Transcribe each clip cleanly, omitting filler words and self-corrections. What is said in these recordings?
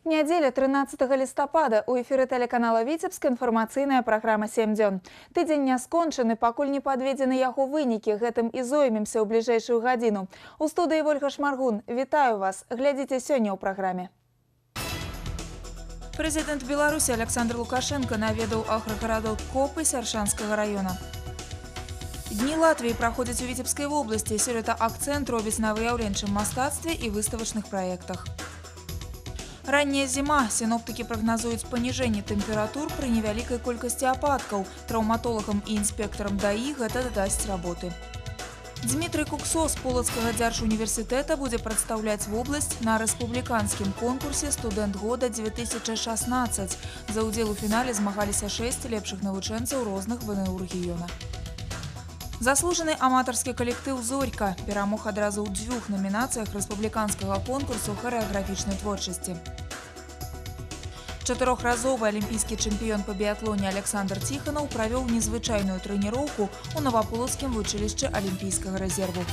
Неделя 13 листопада. У эфіры тэлеканала «Віцебск» інфармацыйная праграма «7 дзён». Тыдзень не скончаны, пакуль не падведзены яго вынікі. Гэтым і зоймемся ў бліжэйшую гадзіну. У студыі Вольга Шмаргун. Вітаю вас. Глядзіце сёння ў праграме. Прэзідэнт Беларусі Александр Лукашенко наведаў аграгарадок Копы Сяршанскага района. Дні Латвіі праходзяць у Віцебскай вобласці. Сёлета акцэнт робіць на выяўленчым мастацтве і выставачных праектах. Ранняя зіма. Сіноптыкі прагназуюць паніжэнне тэмператур пры невялікай колькасці ападкаў. Траўматолагам і інспектарам ДАІ гэта дадасць работы. Дмітрый Куксо з Полацкага дзяржуніверсітэта будзе прадстаўляць вобласць на рэспубліканскім конкурсе «Студэнт года 2016». За ўдзел у фінале змагаліся 6 лепшых навучэнцаў розных ВНУ рэгіёна. Заслужаны аматарскі калектыў «Зорька» перамог адразу ў 2 намінацыях рэспубліканскага конкурсу харэаграфічнай творчасці. Чатырохразовы алімпійскі чэмпіён па біятлоне Александр Ціханаў правёў незвычайную трэніроўку ў Наваполацкім вучылішчы алімпійскага рэзерву.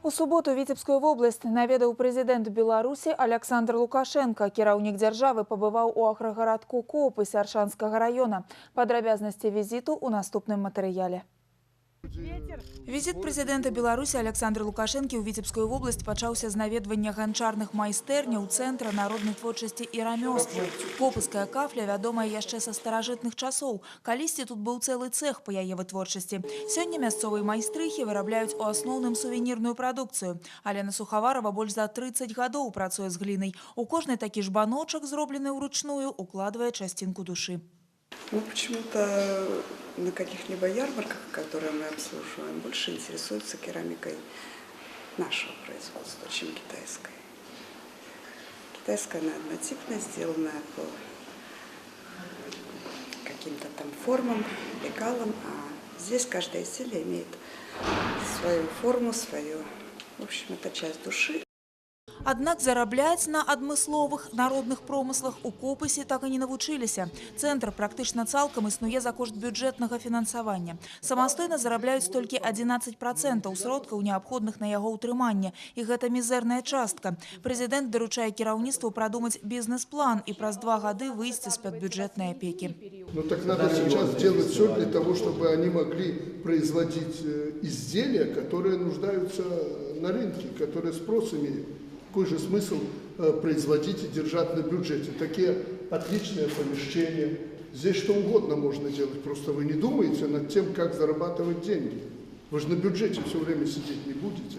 У суботу Віцебскую вобласць наведаў прэзідэнт Беларусі Александр Лукашенко. Кіраўнік дзяржавы пабываў у аграгарадку Копы Сяршанскага района. Падрабязнасці візіту ў наступным матэрыяле. Візіт прэзідэнта Беларусі Александра Лукашэнкі ў Віцебскую вобласць пачаўся з наведвання ганчарных майстэрняў цэнтра народнай творчасці і рамёстваў. Копыская кафля вядомая яшчэ са старажытных часоў. Калісьці тут быў цэлы цэх па яе вытворчасці. Сёння мясцовыя майстрыхі вырабляюць у асноўным сувенірную прадукцыю. Алена Сухаварова больш за 30 гадоў працуе з глінай. У кожны такі ж баночак, зроблены ўручную, укладвае частинку душы. Почему-то на каких-либо ярмарках, которые мы обслуживаем, больше интересуются керамикой нашего производства, чем китайской. Китайская, она однотипная, сделанная по каким-то там формам, лекалам, а здесь каждое изделие имеет свою форму, свою, в общем, это часть души. Аднак зарабляць на адмысловых народных промыслах у Копысе так і не навучыліся. Цэнтр практычна цалкам існуе за кошт бюджэтнага фінансавання. Самастойна зарабляюць толькі 11% сродкаў, неабходных на яго ўтрыманне. І гэта мізэрная частка. Прэзідэнт даручае кіраўніцтву прадумаць бізнес-план і праз 2 гады выйсці з-пад бюджэтнай апекі. Но так надо сейчас делать все для того, чтобы они могли производить изделия, которые нуждаются на рынке, которые спрос имеют. Какой же смысл производить и держать на бюджете? Такие отличные помещения. Здесь что угодно можно делать. Просто вы не думаете над тем, как зарабатывать деньги. Вы же на бюджете все время сидеть не будете.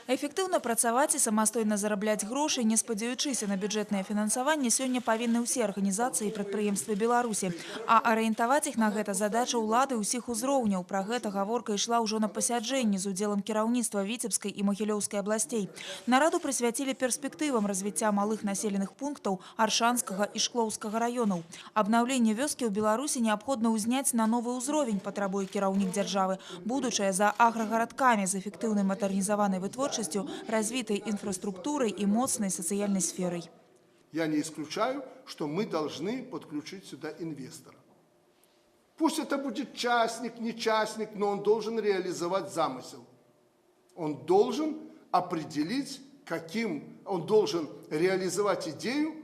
Эфектыўна працаваць і самастойна зарабляць грошы, не спадзяючыся на бюджэтнае фінансаванне, сёння павінны ўсе арганізацыі і прадпрыемствы Беларусі. А арыентаваць іх на гэта задача ўлады ўсіх узроўняў. Пра гэта гаворка ішла ўжо на пасяджэнні з удзелам кіраўніцтва Віцебскай і Магілёўскай абласцей. Нараду прысвяцілі перспектывам развіцця малых населеных пунктаў Аршанскага і Шклоўскага раёнаў. Абнаўленне вёскі ў Беларусі неабходна ўзняць на новы ўзровень, патрабуе кіраўнік дзяржавы. Будучае за аграгарадкамі з эфектыўнай мадэрнізаванай вытворчасцю, развитой инфраструктурой и мощной социальной сферой. Я не исключаю, что мы должны подключить сюда инвестора. Пусть это будет частник, не частник, но он должен реализовать замысел. Он должен определить, он должен реализовать идею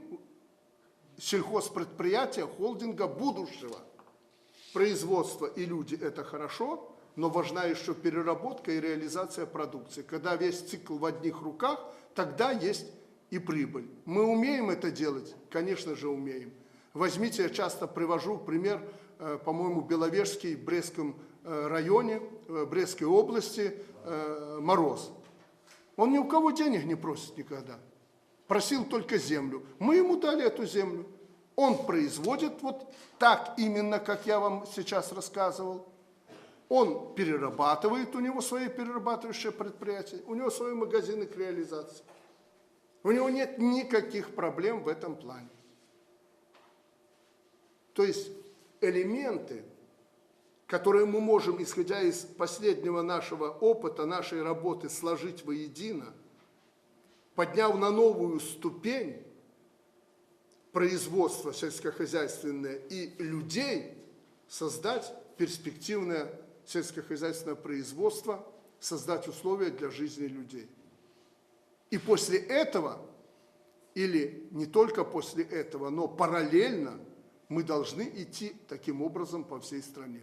сельхозпредприятия, холдинга будущего. Производство и люди – это хорошо, но важна еще переработка и реализация продукции. Когда весь цикл в одних руках, тогда есть и прибыль. Мы умеем это делать? Конечно же умеем. Возьмите, я часто привожу пример, по-моему, Беловежский, в Брестском районе, Брестской области, Мороз. Он ни у кого денег не просит никогда. Просил только землю. Мы ему дали эту землю. Он производит вот так именно, как я вам сейчас рассказывал. Он перерабатывает, у него свои перерабатывающие предприятия, у него свои магазины к реализации. У него нет никаких проблем в этом плане. То есть элементы, которые мы можем, исходя из последнего нашего опыта, нашей работы, сложить воедино, подняв на новую ступень производства сельскохозяйственное и людей, создать перспективное сельскохозяйственное производство, создать условия для жизни людей. И после этого или не только после этого, но параллельно мы должны идти таким образом по всей стране.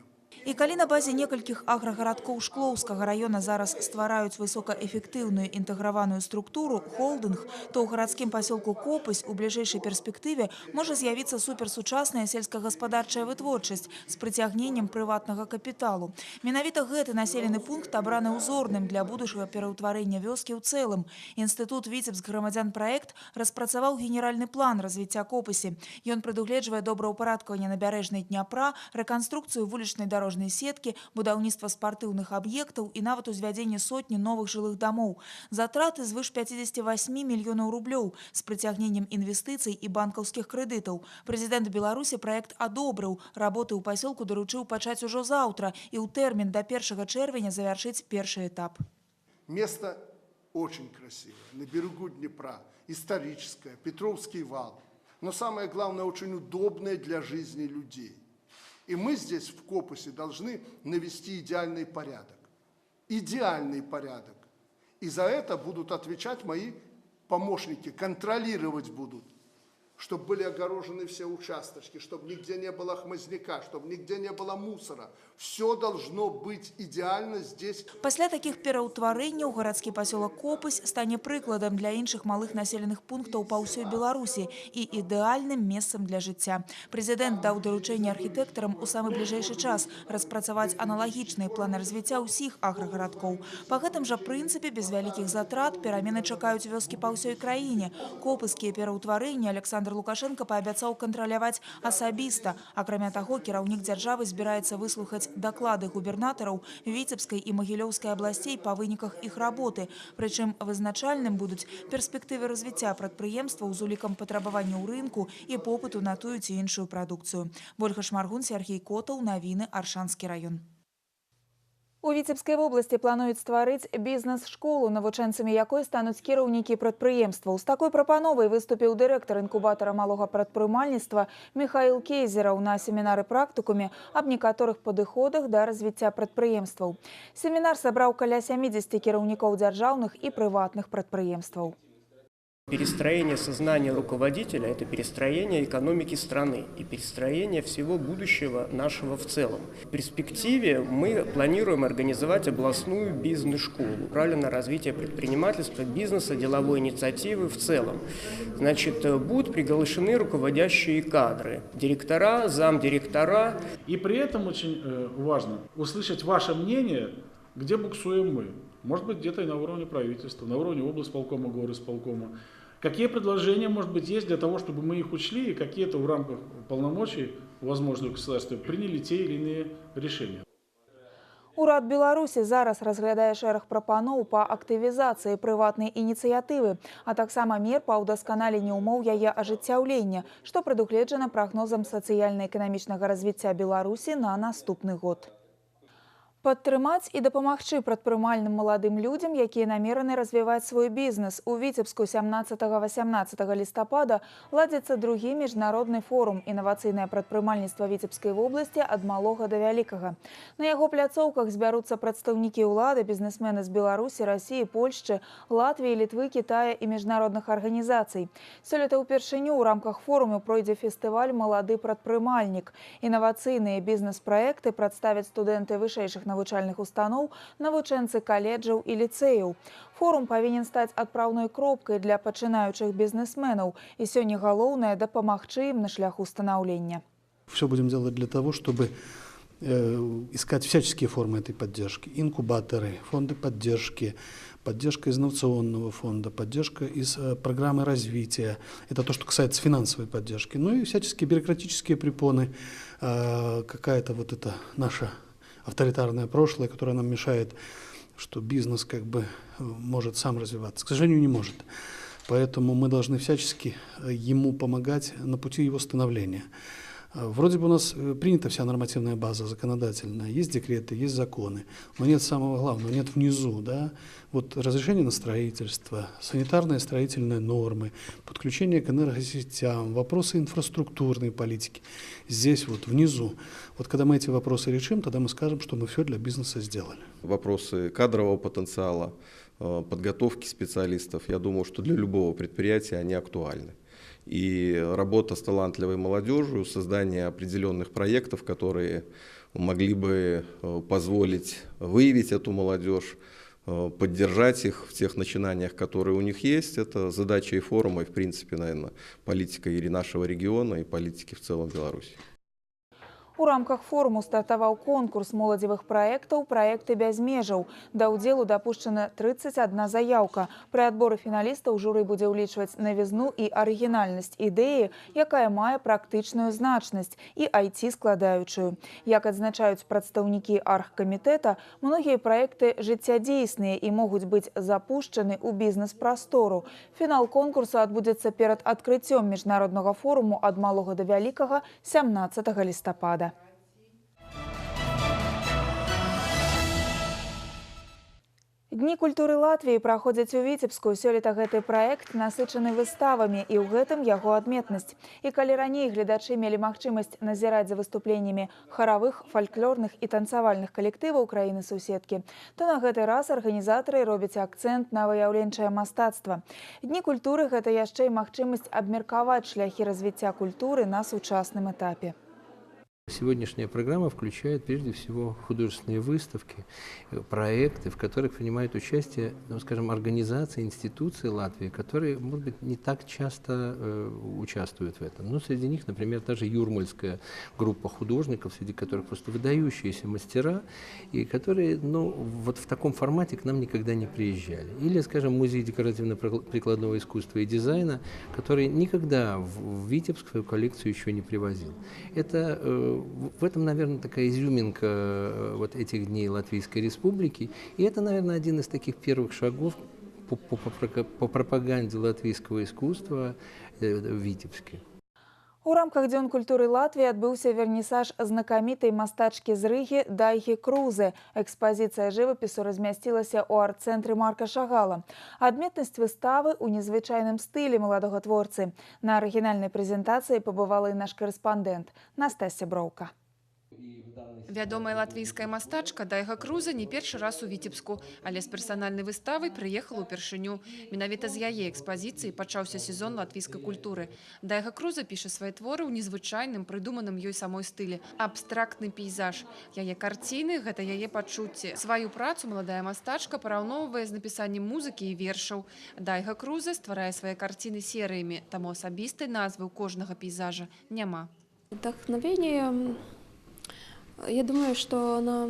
І калі на базе некалькіх аграгарадкоў Шклоўскага района зараз ствараюць высокаэфектыўную інтэграваную структуру, холдинг, то ў гарадскім пасёлку Копысь у бліжэйшай перспектыве можа з'явіцца суперсучасная сельскагаспадарчая вытворчасць з прыцягненнем прыватнага капіталу. Менавіта гэты населены пункт абраны ўзорным для будучага пераўтварэння вёскі ў цэлым. Інстытут Віцебск грамадзян праект распрацаваў генеральны план развіцця Копысі. Ён прадугледжвае добраўпарадкаванне набярэжнай Дняпра, рэканструкцыю вулічнай дарожнай сеткі, будаўніцтва спартыўных аб'ектаў і нават узвядзенне сотні новых жылых дамоў. Затраты звыш 58 мільёнаў рублёў з прыцягненнем інвестыцый і банкаўскіх крэдытаў. Прэзідэнт Беларусі праект адобрыў. Работы ў пасёлку даручыў пачаць ужо заўтра і ў тэрмін да 1 чэрвеня завяршыць першы этап. Место очень красивое, на берегу Днепра, историческое, Петровский вал. Но самое главное, очень удобное для жизни людей. И мы здесь, в Копысе, должны навести идеальный порядок. Идеальный порядок. И за это будут отвечать мои помощники, контролировать будут, чтобы были огорожены все участочки, чтобы нигде не было хмызняка, чтобы нигде не было мусора. Все должно быть идеально здесь. Пасля такіх пераўтварэнняў гарадскі пасёлак Копысь стане прыкладам для іншых малых населеных пунктаў па ўсёй Беларусі і ідэальным месцам для жыцця. Прэзідэнт даў даручэнне архітэктарам у самы бліжэйшы час распрацаваць аналагічныя планы развіцця ўсіх аграгарадкоў. Па гэтым жа прынцыпе без вялікіх затрат перамены чакаюць вёскі па ўсёй краіне. Копыскія пераўтварэнні Александр Лукашенко паабяцаў кантраляваць асабіста. Акрамя таго, кіраўнік дзяржавы збіраецца выслухаць даклады губернатараў Віцебскай і Магілёўскай абласцей па выніках іх работы. Прычым вызначальным будуць перспектывы развіцця прадпрыемстваў з улікам патрабаванняў рынку і попыту на тую ці іншую прадукцыю. Вольга Шмаргун, Сергей Котаў, навіны, Аршанскі раён. У Віцебскай вобласці плануюць стварыць бізнес-школу, навучэнцамі якой стануць кіраўнікі прадпрыемстваў. З такой прапановай выступіў дырэктар інкубатара малога прадпрымальніцтва Михаил Кейзераў на семінары-практыкуме аб некаторых падыходах да развіцця прадпрыемстваў. Семінар сабраў каля 70 кіраўнікоў дзяржаўных і прыватных прадпрыемстваў. Перестроение сознания руководителя – это перестроение экономики страны и перестроение всего будущего нашего в целом. В перспективе мы планируем организовать областную бизнес-школу, направленную на развитие предпринимательства, бизнеса, деловой инициативы в целом. Значит, будут приглашены руководящие кадры, директора, замдиректора. И при этом очень важно услышать ваше мнение, где буксуем мы. Может быть, где-то и на уровне правительства, на уровне облсполкома, горисполкома. Какие предложения, может быть, есть для того, чтобы мы их учли, и какие-то в рамках полномочий, возможно, государства, приняли те или иные решения. Урад Беларусі зараз разглядае шэраг прапаноў па актывізацыі прыватнай ініцыятывы, а таксама мер па ўдасканаленні ўмоў яе ажыццяўлення, што прадугледжана прагнозам сацыяльна-эканамічнага развіцця Беларусі на наступны год. Падтрымаць і дапамагчы прадпрымальным маладым людзям, якія намераны развіваць свой бізнес. У Віцебску 17-18 лістапада ладзіцца другі міжнародны форум «Інавацыйнае прадпрымальніцтва Віцебскай вобласці ад малога да вялікага». На яго пляцоўках збяруцца прадстаўнікі ўлады, бізнесмены з Беларусі, Расіі, Польшчы, Латвіі, Літвы, Кітая і міжнародных арганізацый. Сёлета ўпершыню ў рамках форуму пройдзе фестываль «Малады прадпрымальнік». Інавацыйныя бізнес-праекты прадставяць студэнты вышэйшых навучальных устаноў, навучэнцы каледжаў і ліцэяў. Форум павінен стаць адпраўной кропкай для пачынаючых бізнесменаў, і сёння галоўнае дапамагчы ім на шляху станаўлення. Все будем делать для того, чтобы искать всяческие формы этой поддержки. Инкубаторы, фонды поддержки, поддержка из инновационного фонда, поддержка из программы развития. Это то, что касается финансовой поддержки. Ну и всяческие бюрократические препоны, какая-то вот это наша авторитарное прошлое, которое нам мешает, что бизнес как бы может сам развиваться. К сожалению, не может. Поэтому мы должны всячески ему помогать на пути его становления. Вроде бы у нас принята вся нормативная база законодательная, есть декреты, есть законы, но нет самого главного, нет внизу, да, вот разрешение на строительство, санитарные строительные нормы, подключение к энергосетям, вопросы инфраструктурной политики. Здесь вот внизу, вот когда мы эти вопросы решим, тогда мы скажем, что мы все для бизнеса сделали. Вопросы кадрового потенциала, подготовки специалистов, я думаю, что для любого предприятия они актуальны. И работа с талантливой молодежью, создание определенных проектов, которые могли бы позволить выявить эту молодежь, поддержать их в тех начинаниях, которые у них есть, это задача и форума, и, в принципе, наверное, политика и нашего региона, и политики в целом Беларуси. У рамках форуму стартаваў конкурс моладзевых праектаў «Праекты без межаў». Да ўдзелу дапушчана 31 заяўка. Пры адборы фіналістаў журы будзе ўлічваць навізну і арыгінальнасць ідэі, якая мае практычную значнасць і IT-складаючую. Як адзначаюць прадстаўнікі аргкамітэта, многія праекты жыццядзейсныя і могуць быць запушчаны ў бізнес-прастору. Фінал конкурсу адбудзецца перад адкрыццём міжнароднага форуму ад малога да вялікага 17 лістапада. Дні культуры Латвіі праходзяць у Віцебску. Сёлета гэты праект насычаны выставамі, і ў гэтым яго адметнасць. І калі раней гледачы мелі магчымасць назіраць за выступленнямі харавых, фальклорных і танцавальных калектываў краіны-суседкі, то на гэты раз арганізатары робяць акцэнт на выяўленчае мастацтва. Дні культуры – гэта яшчэ і магчымасць абмеркаваць шляхі развіцця культуры на сучасным этапе. Сегодняшняя программа включает прежде всего художественные выставки, проекты, в которых принимают участие, ну, скажем, организации, институции Латвии, которые, может быть, не так часто участвуют в этом. Но среди них, например, та же юрмальская группа художников, среди которых просто выдающиеся мастера, и которые, ну, вот в таком формате к нам никогда не приезжали. Или, скажем, музей декоративно-прикладного искусства и дизайна, который никогда в Витебск свою коллекцию еще не привозил. Это в этом, наверное, такая изюминка вот этих дней Латвийской Республики. И это, наверное, один из таких первых шагов по пропаганде латвийского искусства в Витебске. У рамках Дзён культуры Латвии адбыўся вернісаж знакамітай мастачкі з Рыгі Дайгі Крузе. Экспазіцыя жывапісу размясцілася ў арт-цэнтры Марка Шагала. Адметнасць выставы ў незвычайным стылі маладога творцы. На арыгінальнай прэзентацыі пабывала і наш карэспандэнт Настасья Броўка. Вядомая латвійская мастачка Дайга Крузе не першы раз у Віцебску, але з персанальнай выставай прыехала ўпершыню. Менавіта з яе экспазіцыі пачаўся сезон латвійскай культуры. Дайга Крузе піша свае творы ў незвычайным, прыдуманым ёй самой стылі. Абстрактны пейзаж. Яе карціны – гэта яе пачуцці. Сваю працу маладая мастачка параўноўвае з напісаннем музыкі і вершаў. Дайга Крузе стварае свае карціны серыямі, таму асабістай назвы ў кожнага пейзажа няма. Вдохновение, я думаю, что она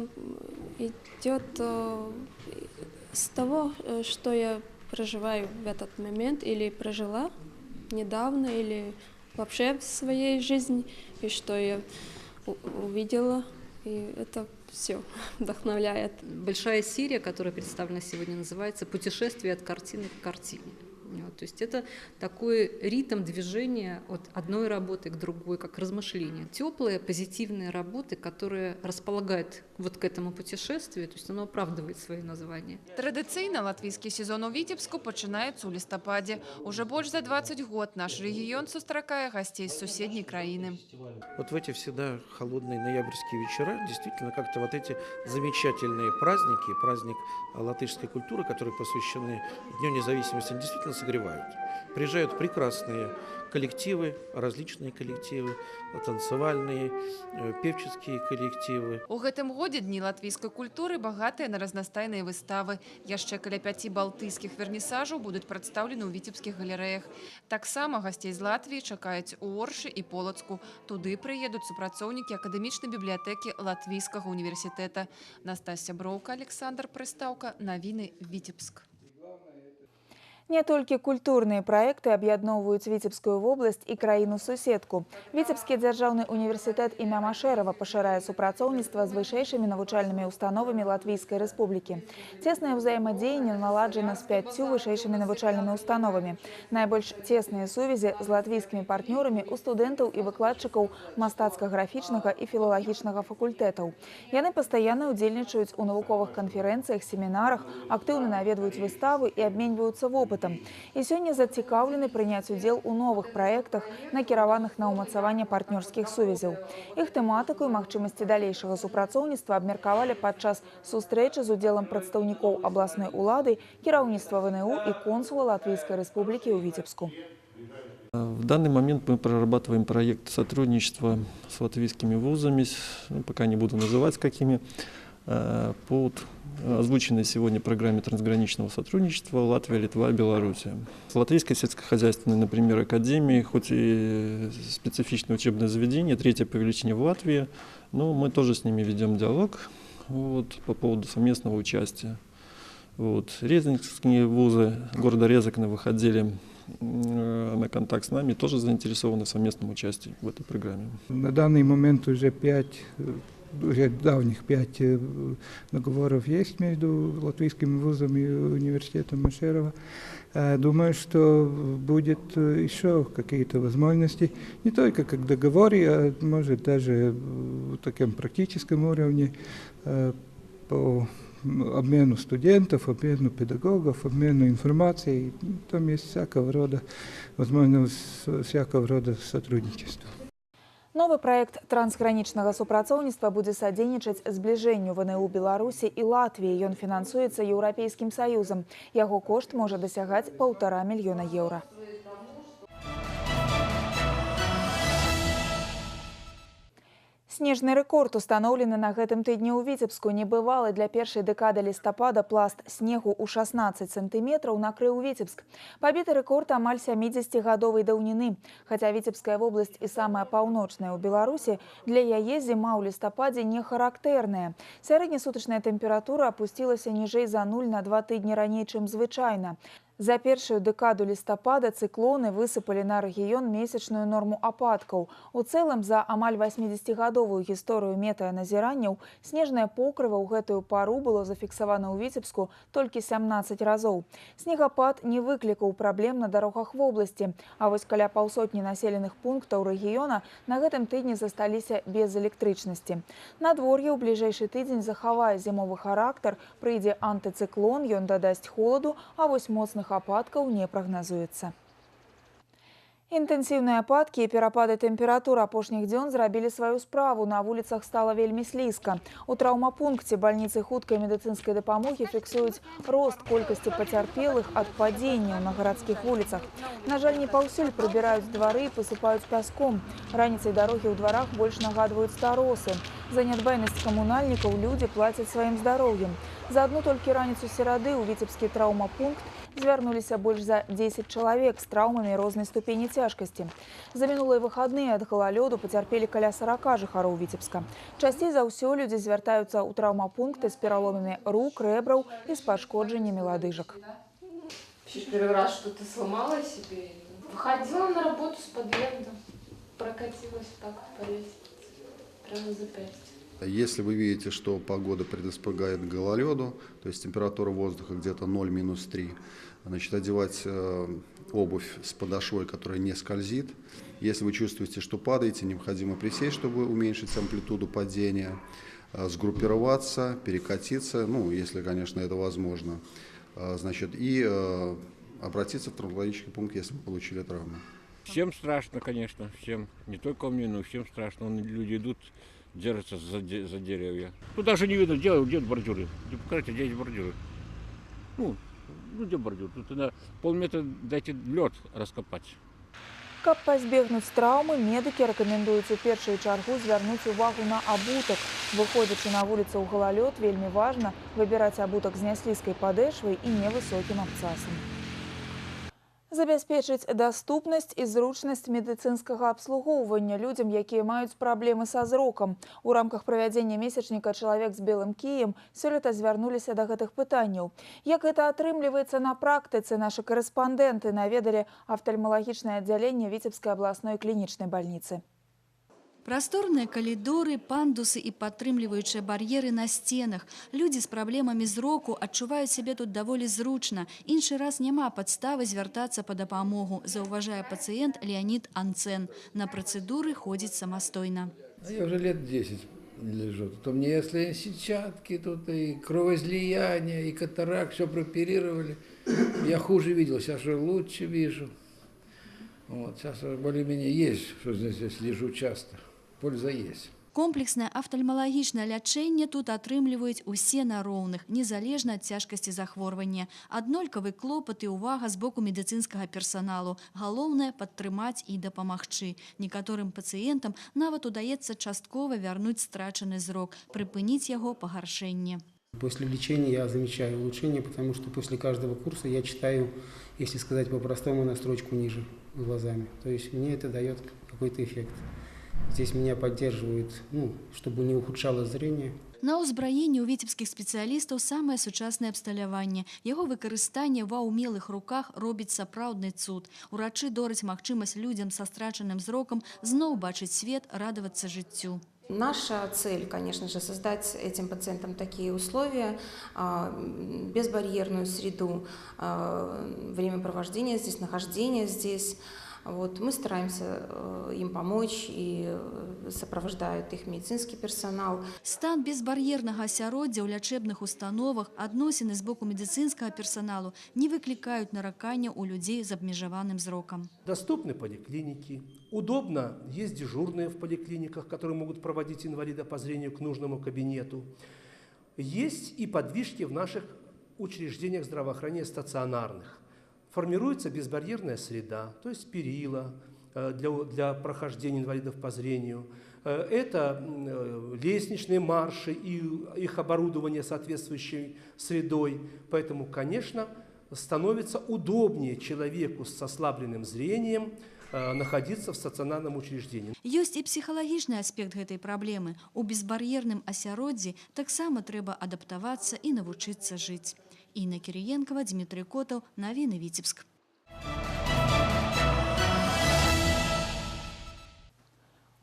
идет с того, что я проживаю в этот момент или прожила недавно, или вообще в своей жизни, и что я увидела, и это все вдохновляет. Большая серия, которая представлена сегодня, называется «Путешествие от картины к картине». То есть это такой ритм движения от одной работы к другой, как размышление. Теплые, позитивные работы, которые располагают вот к этому путешествию, то есть оно оправдывает свое название. Традыцыйна латвійскі сезон у Віцебску пачынаецца ў лістападзе. Уже больш за 20 год наш рэгіён сустракае гостей з суседняй краіны. Вот в эти всегда холодные ноябрьские вечера действительно как-то вот эти замечательные праздники, праздник латышской культуры, которые посвящены Дню независимости, действительно согревают. Приезжают прекрасные коллективы, различные коллективы, танцевальные, певческие коллективы. У гэтым годзе дні латвійскай культуры багатыя на разнастайныя выставы. Яшчэ каля 5 балтыйскіх вернісажаў будуць прадстаўлены ў віцебскіх галерэях. Таксама гасцей з Латвіі чакаюць у Оршы і Полацку. Туды прыедуць супрацоўнікі акадэмічнай бібліятэкі Латвійскага універсітэта. Настасья Броўка, Александр Прыстаўка. Навіны Віцебск. Не толькі культурныя праекты аб'ядноўваюць Віцебскую вобласць і краіну-суседку. Віцебскі дзяржаўны універсітэт імя Машэрава пашырае супрацоўніцтва з вышэйшымі навучальнымі установамі Латвійскай Рэспублікі. Цеснае ўзаемадзеянне наладжана з 5 вышэйшымі навучальнымі установамі. Найбольш цесныя сувязі з латвійскімі партнёрамі у студэнтаў і выкладчыкаў мастацка-графічнага і філалагічнага факультэтаў. Яны пастаянна ўдзельнічаюць у навуковых канферэнцыях, семінарах, актыўна наведваюць выставы і абменьваюцца вопытам. вопытам. І сёння зацікаўлены прыняць удзел у новых праектах, накіраваных на ўмацаванне партнёрскіх сувязяў. Іх тэматыку і магчымасці далейшага супрацоўніцтва абмеркавалі падчас сустрэчы з удзелам прадстаўнікоў абласной улады, кіраўніцтва ВНУ і консула Латвийской Республики ў Витебску. В данный момент мы прорабатываем проект сотрудничества с латвийскими вузами, пока не буду называть какими, по озвученной сегодня программе трансграничного сотрудничества Латвия, Литва, Белоруссия. С Латвийской сельскохозяйственной, например, академией, хоть и специфичное учебное заведение, третье по величине в Латвии, но мы тоже с ними ведем диалог по поводу совместного участия. Резекские вузы города Резекна выходили на контакт с нами, тоже заинтересованы в совместном участии в этой программе. На данный момент уже давних 5 договоров есть между латвийским вузом и университетом Машерова. Думаю, что будет еще какие-то возможности, не только как договоры, а может даже в таком практическом уровне по обмену студентов, обмену педагогов, обмену информацией. Там есть всякого рода возможность всякого рода сотрудничества. Новы праект трансгранічнага супрацоўніцтва будзе садзейнічаць збліжэнню ВНУ Беларусі і Латвіі. Ён фінансуецца Еўрапейскім Саюзам. Яго кошт можа дасягаць 1,5 мільёна еўра. Снежны рэкорд устаноўлены на гэтым тыдні ў Віцебску. Небывалы для першай дэкады лістапада пласт снегу ў 16 сантыметраў накрыў Віцебск. Пабіты рэкорд амаль 70-гадовай даўніны. Хаця Віцебская вобласць і самая паўночная ў Беларусі, для яе зіма ў лістападзе не характэрная. Сярэднесутачная тэмпература апусцілася ніжэй за 0 на 2 тыдні раней, чым звычайна. За першую дэкаду лістапада цыклоны высыпалі на рэгіён месячную норму ападкаў. У цэлым за амаль 80-гадовую гісторыю метэаназіранняў снежнае покрыва ў гэтую пару было зафіксавана ў Віцебску толькі 17 разоў. Снегапад не выклікаў праблем на дарогах вобласці, а вось каля паўсотні населеных пунктаў рэгіёна на гэтым тыдні засталіся без электрычнасці. Надвор'е ў бліжэйшы тыдзень захавае зімовы характар, прыйдзе антыцыклон, ён дадасць холаду, а вось моцных ападкаў не прагназуецца. Інтэнсіўныя ападкі і перапады тэмператур апошніх дзён зрабілі сваю справу. На вуліцах стала вельмі слізка. У траўмапункце бальніцы хуткай медыцынскай дапамогі фіксуюць рост колькасці пацярпелых ад падзенняў на гарадскіх вуліцах. На жаль, не паўсюль прыбіраюць двары і пасыпаюць пяском. Раніцай дарогі ў дварах больш нагадваюць старосы. За нядбайнасць камунальнікаў людзі плацяць сваім здароўем. За адну толькі раніцу серады ў віцебскі траўмапункт звярнуліся больш за 10 чалавек з траўмамі рознай ступені цяжкасці. За мінулыя выхадныя ад галалёду пацярпелі каля 40 жыхароў Віцебска. Часцей за ўсё людзі звяртаюцца ў траўмапункты з пераломамі рук, рэбраў і з пашкоджаннямі лодыжак. Первый раз что-то сломала себе. Выходила на работу с подъезда, прокатилась так по лестнице, прямо запястье. Если вы видите, что погода предрасполагает к гололеду, то есть температура воздуха где-то 0-3, значит, одевать обувь с подошвой, которая не скользит. Если вы чувствуете, что падаете, необходимо присесть, чтобы уменьшить амплитуду падения, сгруппироваться, перекатиться, ну, если, конечно, это возможно, значит, и обратиться в травматологический пункт, если вы получили травму. Всем страшно, конечно, всем, не только мне, но всем страшно. Люди идут, держатся за деревья. Тут даже не видно, где бордюры. Покажите, где эти бордюры. Ну, где бордюр? Тут на полметра дайте лед раскопать. Каб пазбегнуць траўмы, медыкі рэкамендуюць у першую чаргу звярнуць увагу на абутак. Выходзячы на вуліцу ў галалёд, вельмі важна выбіраць абутак з няслізкай падэшвай і невысокім абцасам. Забяспечыць даступнасць і зручнасць медыцынскага абслугоўвання людзям, якія маюць праблемы са зрокам. У рамках правядзення месячніка «Чалавек з белым кіем» сёлета звярнуліся да гэтых пытанняў. Як гэта атрымліваецца на практыцы, нашы корэспандэнты наведалі афтальмалагічнае аддзяленне Віцебскай абласной клінічнай бальніцы. Просторные коридоры, пандусы и падтрымліваючыя бар'еры на стенах. Люди с проблемами зроку адчуваюць сябе тут даволі зручна. Іншы раз няма падставы звяртацца па дапамогу, заўважае пациент Леонид Анцен. На процедуры ходит самостойно. Я уже лет 10 лежу. Тут у меня если сетчатки, тут и кровоизлияние, и катаракт, все прооперировали. Я хуже видел, сейчас уже лучше вижу. Вот, сейчас более-менее есть, что здесь лежу часто. Польза есть. Комплекснае афтальмалагічнае лячэнне тут атрымліваюць усе на роўных, незалежна ад цяжкасці захворвання. Аднолькавы клопат і увага з боку медыцынскага персаналу. Галоўнае падтрымаць і дапамагчы. Некаторым пацыентам нават удаецца часткова вярнуць страчаны зрок, прыпыніць яго пагаршэнне. После лечения я замечаю улучшение, потому что после каждого курса я читаю, если сказать по-простому, на строчку ниже глазами. То есть мне это дает какой-то эффект. Здесь меня поддерживают, чтобы не ухудшалось зрение. На ўзбраенні ў віцебскіх спецыялістаў самае сучаснае абсталяванне. Яго выкарыстанне ва ўмелых руках робіць сапраўдны цуд. Урачы дораць магчымасць людзям са страчаным зрокам зноў бачыць свет, радавацца жыццю. Наша цель, конечно же, создать этим пациентам такие условия, безбарьерную среду, времяпровождения здесь, нахождения здесь. Вот, мы стараемся им помочь и сопровождают их медицинский персонал. Стан безбар'ернага асяроддзя ў лячэбных установах, адносіны з боку медицинского персоналу не выкликают наракання у людей с абмежаваным зроком. Доступны поликлиники, удобно, есть дежурные в поликлиниках, которые могут проводить инвалида по зрению к нужному кабинету. Есть и подвижки в наших учреждениях здравоохранения стационарных. Формируется безбарьерная среда, то есть перила для прохождения инвалидов по зрению. Это лестничные марши и их оборудование соответствующей средой. Поэтому, конечно, становится удобнее человеку с ослабленным зрением находиться в стационарном учреждении. Ёсць і псіхалагічны аспект гэтай праблемы. У безбар'ерным асяроддзі таксама трэба адаптавацца і навучыцца жыць. Інна Кіріенкова, Дмитрий Котов, Навіны Віцебск.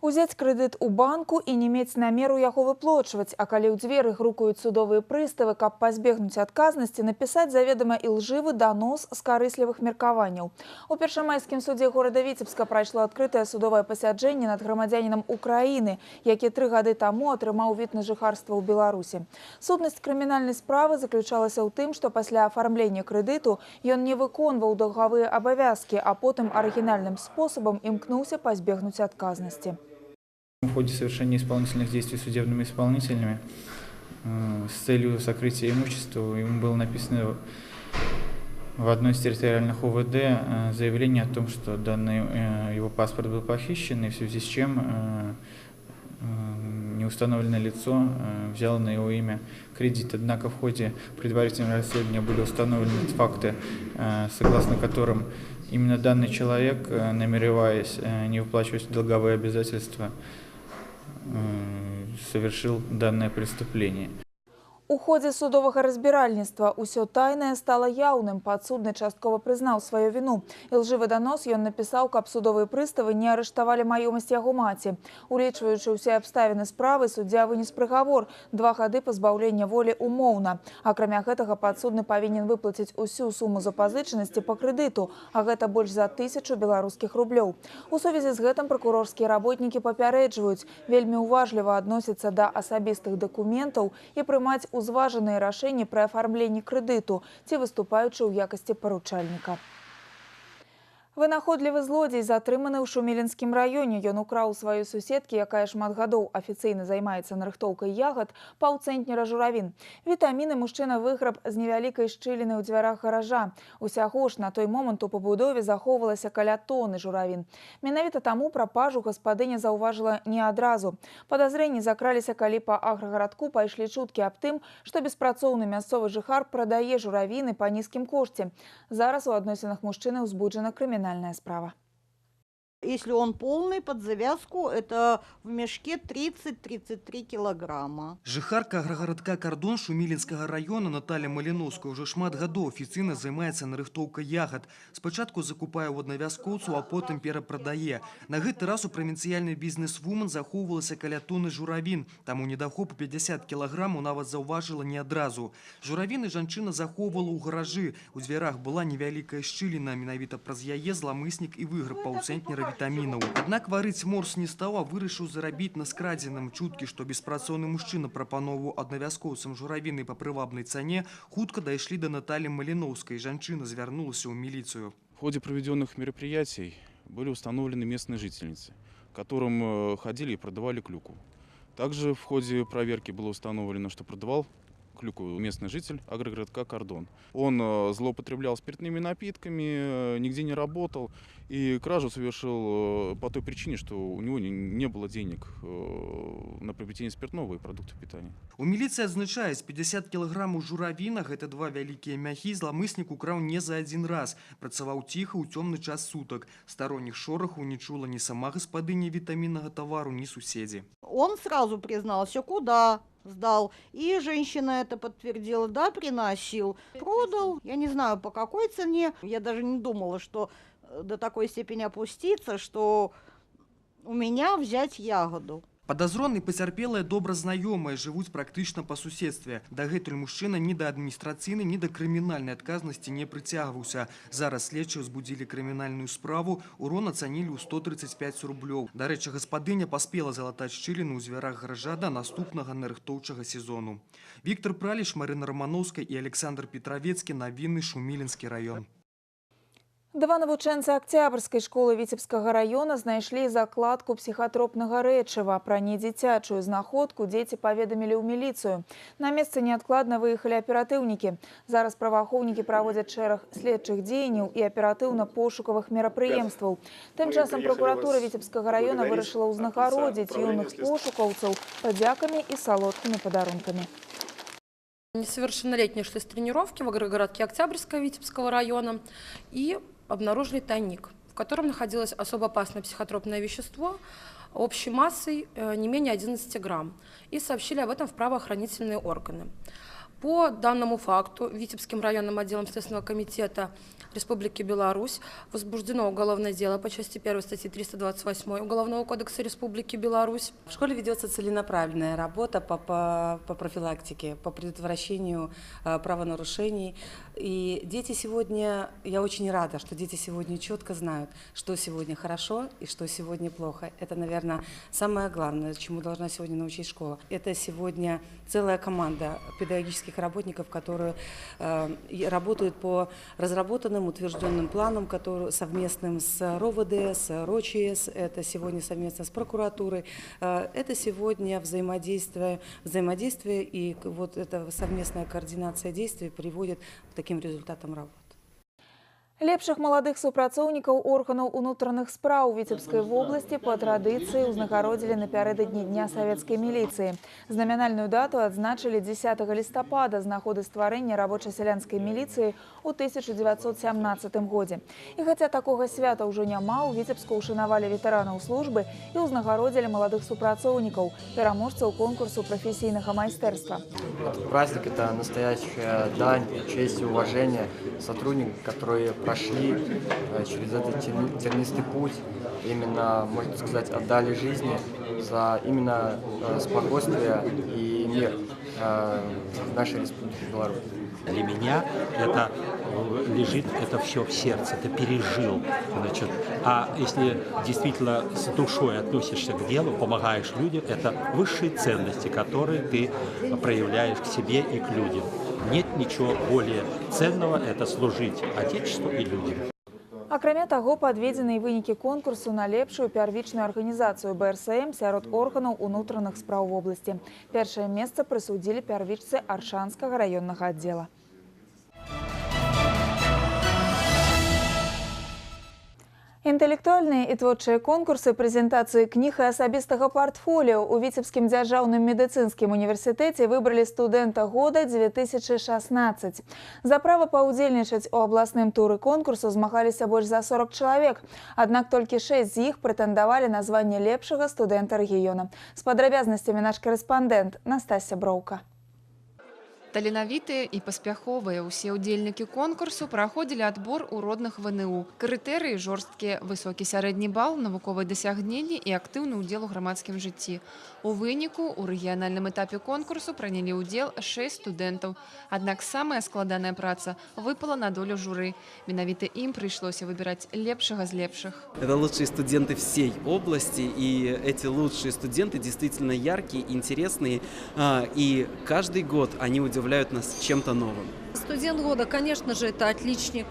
Узяць крэдыт у банку і не мець намеру яго выплочваць, а калі ў дзверы грукаюць судовыя прыставы, каб пазбегнуць адказнасці, напісаць заведама ілжывы данос з карыслівых меркаванняў. У першамайскім судзе горада Віцебска прайшло адкрытае судовае пасяджэнне над грамадзянінам Украіны, які 3 гады таму атрымаў від на жыхарства ў Беларусі. Сутнасць крымінальнай справы заключалася ў тым, што пасля афармлення крэдыту ён не выконваў даўгавыя абавязкі, а потым арыгінальным спосабам імкнуўся пазбегнуць адказнасці. В ходе совершения исполнительных действий судебными исполнителями с целью сокрытия имущества ему было написано в одной из территориальных ОВД заявление о том, что данный его паспорт был похищен, и в связи с чем неустановленное лицо взяло на его имя кредит. Однако в ходе предварительного расследования были установлены факты, согласно которым именно данный человек, намереваясь не выплачивать долговые обязательства, совершил данное преступление. У ходзе судовага разбіральніцтва ўсё тайнае стала яўным. Падсудны часткова прызнаў сваю віну. Ілжывы данос ён напісаў, каб судовыя прыставы не арыштавалі маёмасць яго маці. Улічваючы ўсе абставіны справы, суддзя вынес прыгавор 2 гады пазбаўлення волі умоўна. Акрамя гэтага падсудны павінен выплаціць усю суму запазычанасці па крэдыту, а гэта больш за 1000 беларускіх рублёў. У сувязі з гэтым пракурорскія работнікі папярэджваюць вельмі уважліва адносіцца да асабістых дакументаў і прымаць узважаныя рашэнні пры афармленні крэдыту ці выступаючы ў якасці паручальніка. Вынаходлівы злодзей затрыманы ў Шумілінскім раёне. Ён украў сваёй суседкі, якая шмат гадоў афіцыйна займаецца нарыхтоўкай ягад, паўцэнтнера журавін. Вітаміны мужчына выграб з невялікай шчыліны ў дзвярах гаража. Усяго ж на той момант у пабудове захоўвалася каля тоны журавін. Менавіта таму прапажу гаспадыня заўважыла не адразу. Падазрэнні закраліся, калі па аграгарадку пайшлі чуткі аб тым, што беспрацоўны мясцовы жыхар прадае журавіны па нізкім кошце. Зараз у адносінах мужчыны ўзбуджана крымінальная справа. Если он полный, под завязку, это в мешке 30-33 килограмма. Жыхарка аграгарадка Кардон Шумілінскага района Наталья Маліновская уже шмат гадоў афіцыйна займаецца нарыхтоўкай ягад. Спачатку закупае ў аднавязкоўцу, а потым перапрадае. На гэты раз у правінцыяльны бізнес-вумен захоўвалася каля тоны журавін, таму недахопу 50 кілаграмаў нават заўважыла не адразу. Журавіны жанчына захоўвала ў гаражы. У дзвярах была невялікая шчыліна, менавіта праз яе зламыснік і выграб паўцэнтнера вітамінаў. Аднак варыць морс не стаў, а вырашыў зарабіць на скрадзеным. Чуткі, што беспрацоўны мужчына прапановваў аднавязкоўцам журавіны па прывабнай цане, хутка дайшлі да Натальи Малиновской. Жанчына звярнулася ў міліцыю. В ходе проведенных мероприятий были установлены местные жительницы, которым ходили и продавали клюкву. Также в ходе проверки было установлено, что продавал клюкву местный житель агрогородка Кордон. Он злоупотреблял спиртными напитками, нигде не работал и кражу совершил по той причине, что у него не было денег на приобретение спиртного и продуктов питания. У міліцыі адзначаюць, 50 кілаграмаў журавіна, гэта 2 вялікія мяхі, зламыснік украў не за один раз. Працаваў ціха ў цёмны час сутак. Сторонних шорохаў не чула ні сама гаспадыня вітаміннага тавару, ні суседзі. Он сразу признался, куда сдал. И женщина это подтвердила, да, приносил. Продал, я не знаю по какой цене. Я даже не думала, что до такой степени опуститься, что у меня взять ягоду. Падазроны пацярпелыя добра знаёмыя, жывуць практычна па суседстве. Дагэтуль мужчына ні да адміністрацыйнай, ні да крымінальнай адказнасці не прыцягваўся. Зараз следчыя ўзбудзілі крымінальную справу, урон ацанілі ў 135 рублёў. Дарэчы, гаспадыня паспела залатаць шчыліну ў дзвярах гаража да наступнага нарыхтоўчага сезону. Віктор Праліш, Марына Романовская і Александр Петровецкі. Навіны, Шумілінскі раён. Два навучэнцы Октябрьской школы Витебского района знайшлі закладку психотропнага рэчыва. Пра недзіцячую знаходку дзеці паведамілі ў міліцыю. На месцы неадкладна выехалі аператыўнікі. Зараз праваахоўнікі праводзяць шэраг следчых дзеянняў і аператыўна-пошукавых мерапрыемстваў. Тым часам прокуратура Витебского района вырашыла ўзнагародзіць юных пошукаўцаў падзякамі і салодкімі падарункамі. Несовершеннолетние шли с тренировки в агрогородке Октябрьского Витебского района и обнаружили тайник, в котором находилось особо опасное психотропное вещество общей массой не менее 11 грамм, и сообщили об этом в правоохранительные органы. По данному факту Витебским районным отделом Следственного комитета Республики Беларусь возбуждено уголовное дело по части 1 статьи 328 Уголовного кодекса Республики Беларусь. В школе ведется целенаправленная работа по профилактике, по предотвращению правонарушений. И дети сегодня, я очень рада, что дети сегодня четко знают, что сегодня хорошо и что сегодня плохо. Это, наверное, самое главное, чему должна сегодня научить школа. Это сегодня целая команда педагогических работников, которые работают по разработанным, утвержденным планам, которые совместным с РОВД, с РОЧС, это сегодня совместно с прокуратурой, это сегодня взаимодействие и вот эта совместная координация действий приводит к таким результатам работы. Лепшых маладых супрацоўнікаў органаў унутраных спраў Витебской области по традыцыі ўзнагародзілі напярэдадні Дня савецкай міліцыі. Знамянальную дату адзначылі 10 лістапада з нагоды стварэння рабоча-сялянскай міліцыі ў 1917 годзе. І хаця такога свята ўжо няма, у Витебску ушанавалі ветэранаў службы і ўзнагародзілі маладых супрацоўнікаў, пераможцаў конкурсу професійнага майстэрства. Праздник – это настоящая дань, честь и уважение сотрудников, которые прошли через этот тернистый путь, именно, можно сказать, отдали жизни за именно спокойствие и мир в нашей республике Беларусь. Для меня это лежит, это все в сердце, это пережил. Значит, а если действительно с душой относишься к делу, помогаешь людям, это высшие ценности, которые ты проявляешь к себе и к людям. Нет ничего более ценного, это служить Отечеству и людям. Акрамя таго, падведзены і вынікі конкурсу на лепшую первичную арганізацыю БРСМ сярод органаў унутраных спраў вобласці. Першае месца прысудзілі первичцы Аршанскага раённага аддзела. Інтэлектуальныя і творчыя конкурсы, прэзентацыі кніг і асабістага партфоліо у Віцебскім дзяржаўным медыцынскім універсітэце выбралі студэнта года 2016. За права паўдзельнічаць у абласным туры конкурсу змагаліся больш за 40 чалавек. Аднак толькі 6 з іх прэтэндавалі на званне лепшага студэнта рэгіёна. З падрабязнасцямі наш корэспандэнт Настасья Броўка. Таленавітыя і паспяховыя ўсе ўдзельнікі конкурсу праходзілі адбор у родных ВНУ. Крытэрыі жорсткія: высокі сярэдні бал, навуковыя дасягненні і актыўны ўдзел у грамадскім жыцці. У выніку у рэгіянальным этапе конкурсу прынялі ўдзел 6 студэнтаў. Аднак самая складаная праца выпала на долю журы. Менавіта ім прыйшлося выбіраць лепшага з лепшых. Это лучшие студенты всей области, и эти лучшие студенты действительно яркие, интересные, и каждый год они удивляют нас чем-то новым. Студент года, конечно же, это отличник,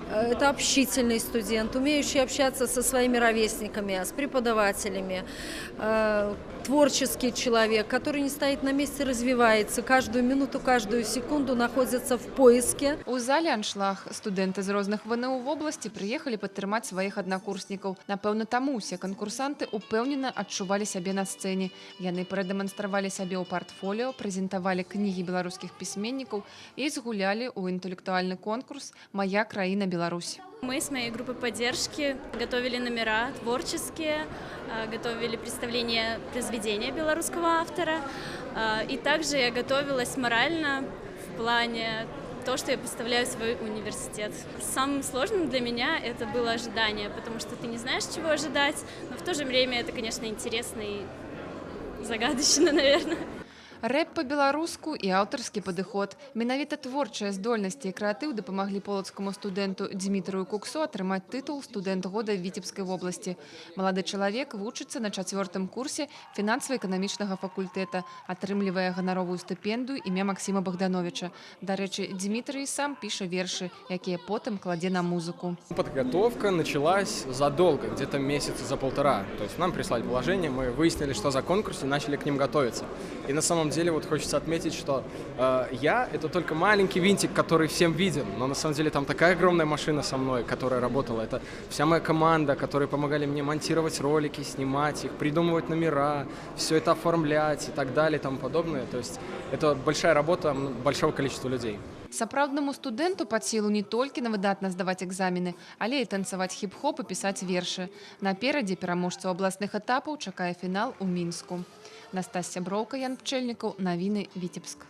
это общительный студент, умеющий общаться со своими ровесниками, с преподавателями, творческий человек, который не стоит на месте, развивается, каждую минуту, каждую секунду находится в поиске. У зале аншлаг. Студэнты з розных ВНУ в области прыехалі падтрымаць сваіх аднакурснікаў. Напэўна, таму ўсе канкурсанты упэўнена адчувалі сябе на сцэне. Яны прадэманстравалі сябе ў партфоліо, прэзентавалі кнігі беларускіх пісьменнікаў і згулялі ў інтэлектуальны конкурс «Моя краіна Беларусь». Мы с моей группой поддержки готовили номера творческие, готовили представление произведения белорусского автора. И также я готовилась морально в плане того, что я представляю свой университет. Самым сложным для меня это было ожидание, потому что ты не знаешь, чего ожидать, но в то же время это, конечно, интересно и загадочно, наверное. Рэп па-беларуску і аўтарскі падыход. Менавіта творчыя здольнасці і крэатыў дапамаглі полацкаму студэнту Дмітрыю Куксу атрымаць тытул «Студэнт года Віцебскай вобласці». Малады чалавек вучыцца на 4-м курсе фінансава-эканамічнага факультэта, атрымлівае ганаровую стыпендыю імя Максима Богдановича. Дарэчы, Дмітрый сам піша вершы, якія потым кладзе на музыку. Подготовка началась задолго, где-то месяца за полтора. То есть нам прислали положение, мы выяснили, что за конкурс, и начали к ним готовиться. И на самом деле вот хочется отметить, что я — это только маленький винтик, который всем виден, но на самом деле там такая огромная машина со мной, которая работала. Это вся моя команда, которые помогали мне монтировать ролики, снимать их, придумывать номера, все это оформлять и так далее и тому подобное. То есть это большая работа большого количества людей. Сапраўднаму студэнту пад сілу не толькі на выдатна здаваць экзамены, але і танцаваць хіп-хоп і пісаць вершы. Наперадзе пераможцаў абласных этапаў чакае фінал у Мінску. Настасья Броўка, Ян Пчэльнікаў, навіны Віцебск.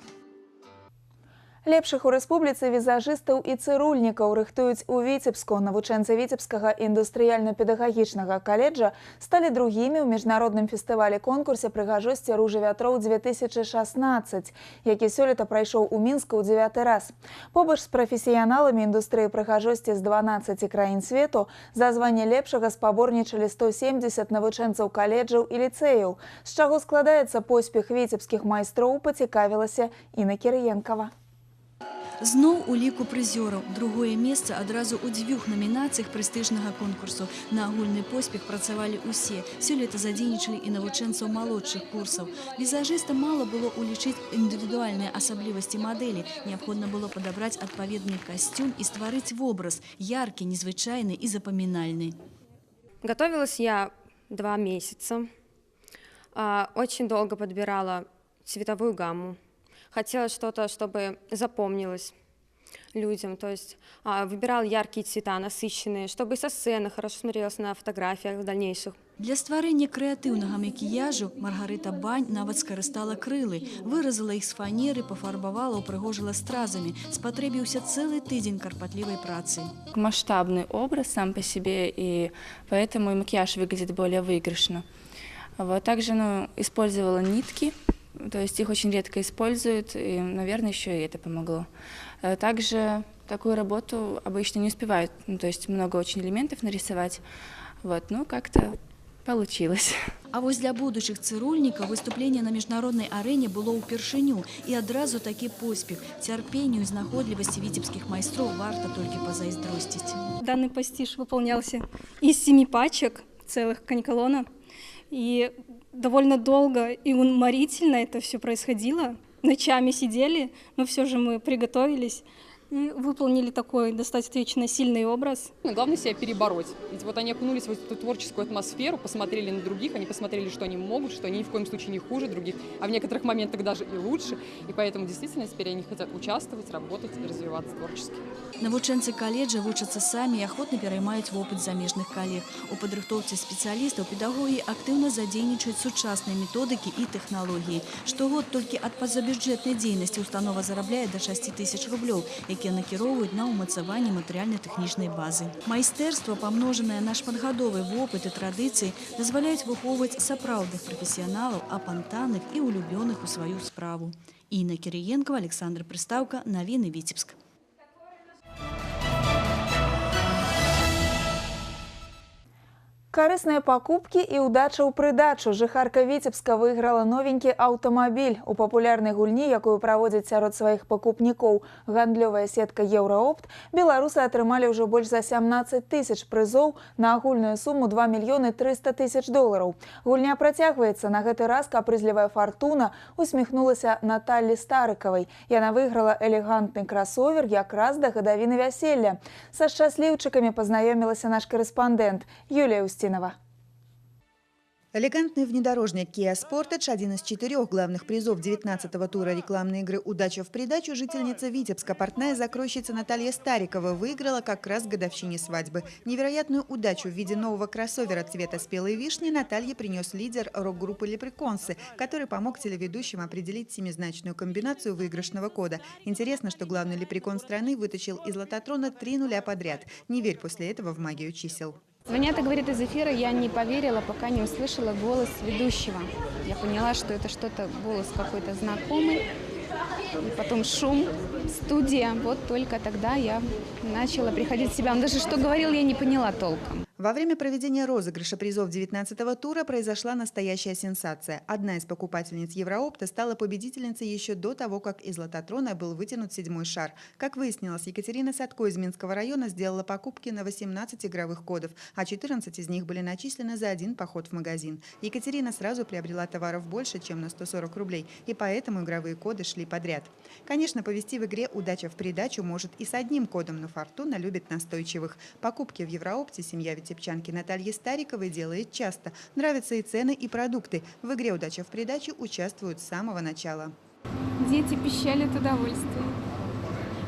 Лепшых у рэспубліцы візажыстаў і цырульнікаў рыхтуюць у Віцебску. Навучэнцы Віцебскага індустрыяльна-педагагічнага каледжа сталі другімі ў міжнародным фестывалі-конкурсе «Прыгажосці ружы вятроў-2016», які сёлета прайшоў у Мінску ў 9-й раз. Побач з прафесіяналамі індустрыі прыгажосці з 12 краін свету за званне лепшага спаборнічалі 170 навучэнцаў каледжаў і ліцэяў. З чаго складаецца поспех віцебскіх майстроў, пацікавілася Інна Кірыенкава. Зноў у ліку прызёраў. Другое месца адразу ў 2 намінацыях прэстыжнага конкурсу. На агульны поспех працавалі ўсе. Сёлета задзейнічалі і навучэнцаў малодшых курсаў. Візажыстам мала было улічыць індывідуальныя асаблівасці мадэлі. Неабходна было падабраць адпаведны касцюм і стварыць вобраз яркі, незвычайны і запамінальны. Готовилась я 2 месяца. Очень долго подбирала цветовую гамму. Хотела что-то, чтобы запомнилось людям. То есть выбирала яркие цвета, насыщенные, чтобы со сцены хорошо смотрелось на фотографиях в дальнейших. Для стварэння крэатыўнага макіяжу Маргарыта Бань нават скарыстала крылы, выразала іх з фанеры, пафарбавала, упрыгожыла стразамі. Спатрэбіўся цэлы тыдзень карпатлівай працы. Масштабный образ сам по себе, и поэтому и макияж выглядит более выигрышно. Вот. Также использовала нитки. То есть их очень редко используют, и, наверное, еще и это помогло. Также такую работу обычно не успевают, то есть много очень элементов нарисовать. Вот, как-то получилось. А вось для будучых цырульнікаў выступленне на міжнароднай арэне было ўпершыню, і адразу такі поспех. Цярпенню і знаходлівасці віцебскіх майстроў варта толькі пазайздросціць. Данный пастиш выполнялся из 7 пачек целых каниколона. И довольно долго и уморительно это все происходило. Ночами сидели, но все же мы приготовились. и выполнили такой достаточно сильный образ. Главное себя перебороть. Ведь вот они окунулись в эту творческую атмосферу, посмотрели на других, они посмотрели, что они могут, что они ни в коем случае не хуже других, а в некоторых моментах даже и лучше. И поэтому действительно теперь они хотят участвовать, работать и развиваться творчески. Навучэнцы каледжа вучацца самі і ахвотна пераймаюць вопыт замежных калег. У падрыхтоўцы спецыялістаў педагогі актыўна задзейнічаюць сучасныя методыкі і тэхналогіі. Штогод толькі ад пазабюджэтнай дзейнасці установа зарабляе до 6 000 рублёў, якія накіроўваюць на ўмацаванне матэрыяльна-тэхнічнай базы. Майстэрства, памножанае на шматгадовы вопыт і традыцыі, дазваляюць выхоўваць сапраўдных прафесіяналаў, апантаных і улюбёных у сваю справу. Інна Кірыенкова, Александр Прыстаўка, навіны Віцебск. Карысныя пакупкі і ўдача ў прыдачу. Жыхарка Віцебска выйграла новенькі аўтамабіль. У папулярнай гульні, якую праводзіць сярод сваіх пакупнікоў гандлёвая сетка «Еўраопт», беларусы атрымалі ўжо больш за 17 000 прызоў на агульную суму 2 300 000 долараў. Гульня працягваецца. На гэты раз капрызлівая фартуна усміхнулася Наталлі Старыкавай. Яна выйграла элегантны красовер якраз да гадавіны вяселля. Са шчасліўчыкамі пазнаёмілася наш корэспандэнт Юлія Устинова. Элегантный внедорожник Kia Sportage – один из 4 главных призов 19-го тура рекламной игры «Удача в придачу». Жительница Витебска, портная закройщица Наталья Старикова, выиграла как раз к годовщине свадьбы. Невероятную удачу в виде нового кроссовера цвета спелой вишни Наталье принес лидер рок-группы «Лепреконсы», который помог телеведущим определить семизначную комбинацию выигрышного кода. Интересно, что главный лепрекон страны вытащил из лототрона 3 нуля подряд. Не верь после этого в магию чисел. Звонят и говорят из эфира, я не поверила, пока не услышала голос ведущего. Я поняла, что это что-то, голос какой-то знакомый. И потом шум, студия. Вот только тогда я начала приходить в себя. Он даже что говорил, я не поняла толком. Во время проведения розыгрыша призов 19-го тура произошла настоящая сенсация. Одна из покупательниц Евроопта стала победительницей еще до того, как из лототрона был вытянут 7-й шар. Как выяснилось, Екатерина Садко из Минского района сделала покупки на 18 игровых кодов, а 14 из них были начислены за один поход в магазин. Екатерина сразу приобрела товаров больше, чем на 140 рублей, и поэтому игровые коды шли подряд. Конечно, повести в игре «Удача в придачу» может и с одним кодом, но фортуна любит настойчивых. Покупки в Евроопте семья витебчанки Натальи Стариковой делает часто. Нравятся и цены, и продукты. В игре «Удача в придачу» участвуют с самого начала. Дети пищали от удовольствия.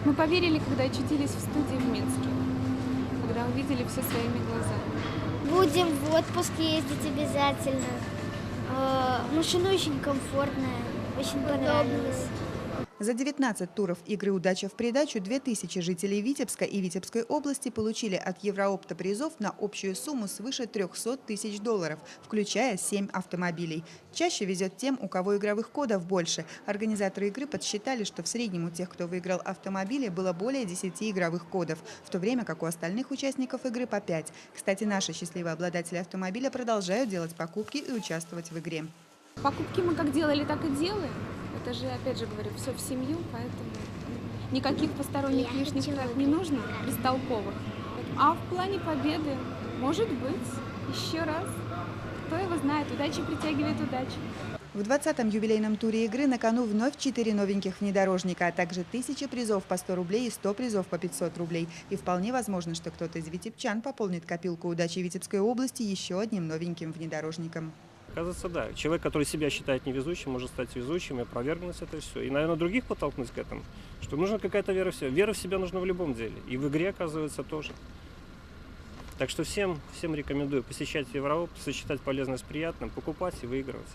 Мы поверили, когда очутились в студии в Минске, когда увидели все своими глазами. Будем в отпуск ездить обязательно. Машина очень комфортная, очень понравилась. За 19 туров игры «Удача в придачу» 2000 жителей Витебска и Витебской области получили от Евроопта призов на общую сумму свыше 300 000 долларов, включая 7 автомобилей. Чаще везет тем, у кого игровых кодов больше. Организаторы игры подсчитали, что в среднем у тех, кто выиграл автомобили, было более 10 игровых кодов, в то время как у остальных участников игры по 5. Кстати, наши счастливые обладатели автомобиля продолжают делать покупки и участвовать в игре. Покупки мы как делали, так и делаем. Это же, опять же говорю, все в семью, поэтому никаких посторонних лишних трат не нужно, бестолковых. А в плане победы, может быть, еще раз, кто его знает, удача притягивает удачу. В 20-м юбилейном туре игры на кону вновь 4 новеньких внедорожника, а также 1000 призов по 100 рублей и 100 призов по 500 рублей. И вполне возможно, что кто-то из витебчан пополнит копилку удачи Витебской области еще одним новеньким внедорожником. Оказывается, да. Человек, который себя считает невезучим, может стать везучим и опровергнуть это все. И, наверное, других подтолкнуть к этому. Что нужна какая-то вера в себя. Вера в себя нужна в любом деле. И в игре, оказывается, тоже. Так что всем рекомендую посещать Евроопт, сочетать полезное с приятным, покупать и выигрывать.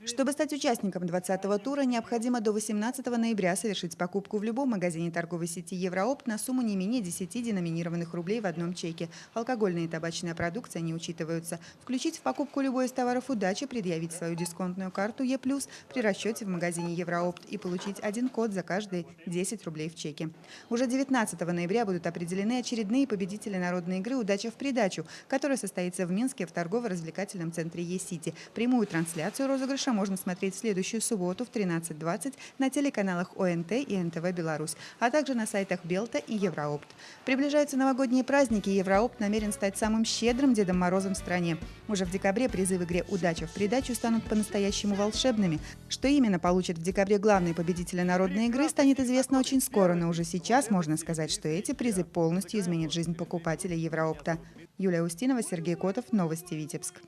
Чтобы стать участником 20-го тура, необходимо до 18 ноября совершить покупку в любом магазине торговой сети «Евроопт» на сумму не менее 10 деноминированных рублей в одном чеке. Алкогольная и табачная продукция не учитываются. Включить в покупку любой из товаров «Удача», предъявить свою дисконтную карту «Е+» при расчете в магазине «Евроопт» и получить один код за каждые 10 рублей в чеке. Уже 19 ноября будут определены очередные победители народной игры «Удача в придачу», которая состоится в Минске в торгово-развлекательном центре «Е-Сити». Прямую трансляцию розыгрыша можно смотреть в следующую субботу в 13:20 на телеканалах ОНТ и НТВ «Беларусь», а также на сайтах Белта и Евроопт. Приближаются новогодние праздники, и Евроопт намерен стать самым щедрым Дедом Морозом в стране. Уже в декабре призы в игре «Удача в придачу» станут по-настоящему волшебными. Что именно получит в декабре главный победитель народной игры, станет известно очень скоро, но уже сейчас можно сказать, что эти призы полностью изменят жизнь покупателей Евроопта. Юлия Устинова, Сергей Котов, Новости Витебск.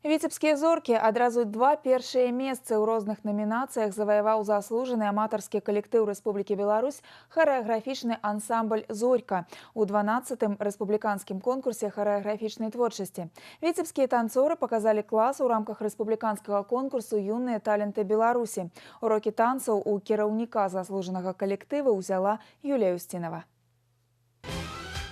Віцебскія зоркі адразу 2 першыя месцы ў розных намінацыях заваяваў заслужаны аматарскі калектыў Рэспублікі Беларусь харэаграфічны ансамбль «Зорька» у 12-м рэспубліканскім конкурсе харэаграфічнай творчасці. Віцебскія танцоры паказалі клас у рамках рэспубліканскага конкурсу «Юныя таленты Беларусі». Урокі танцаў у кіраўніка заслужанага калектыва ўзяла Юлія Устинова.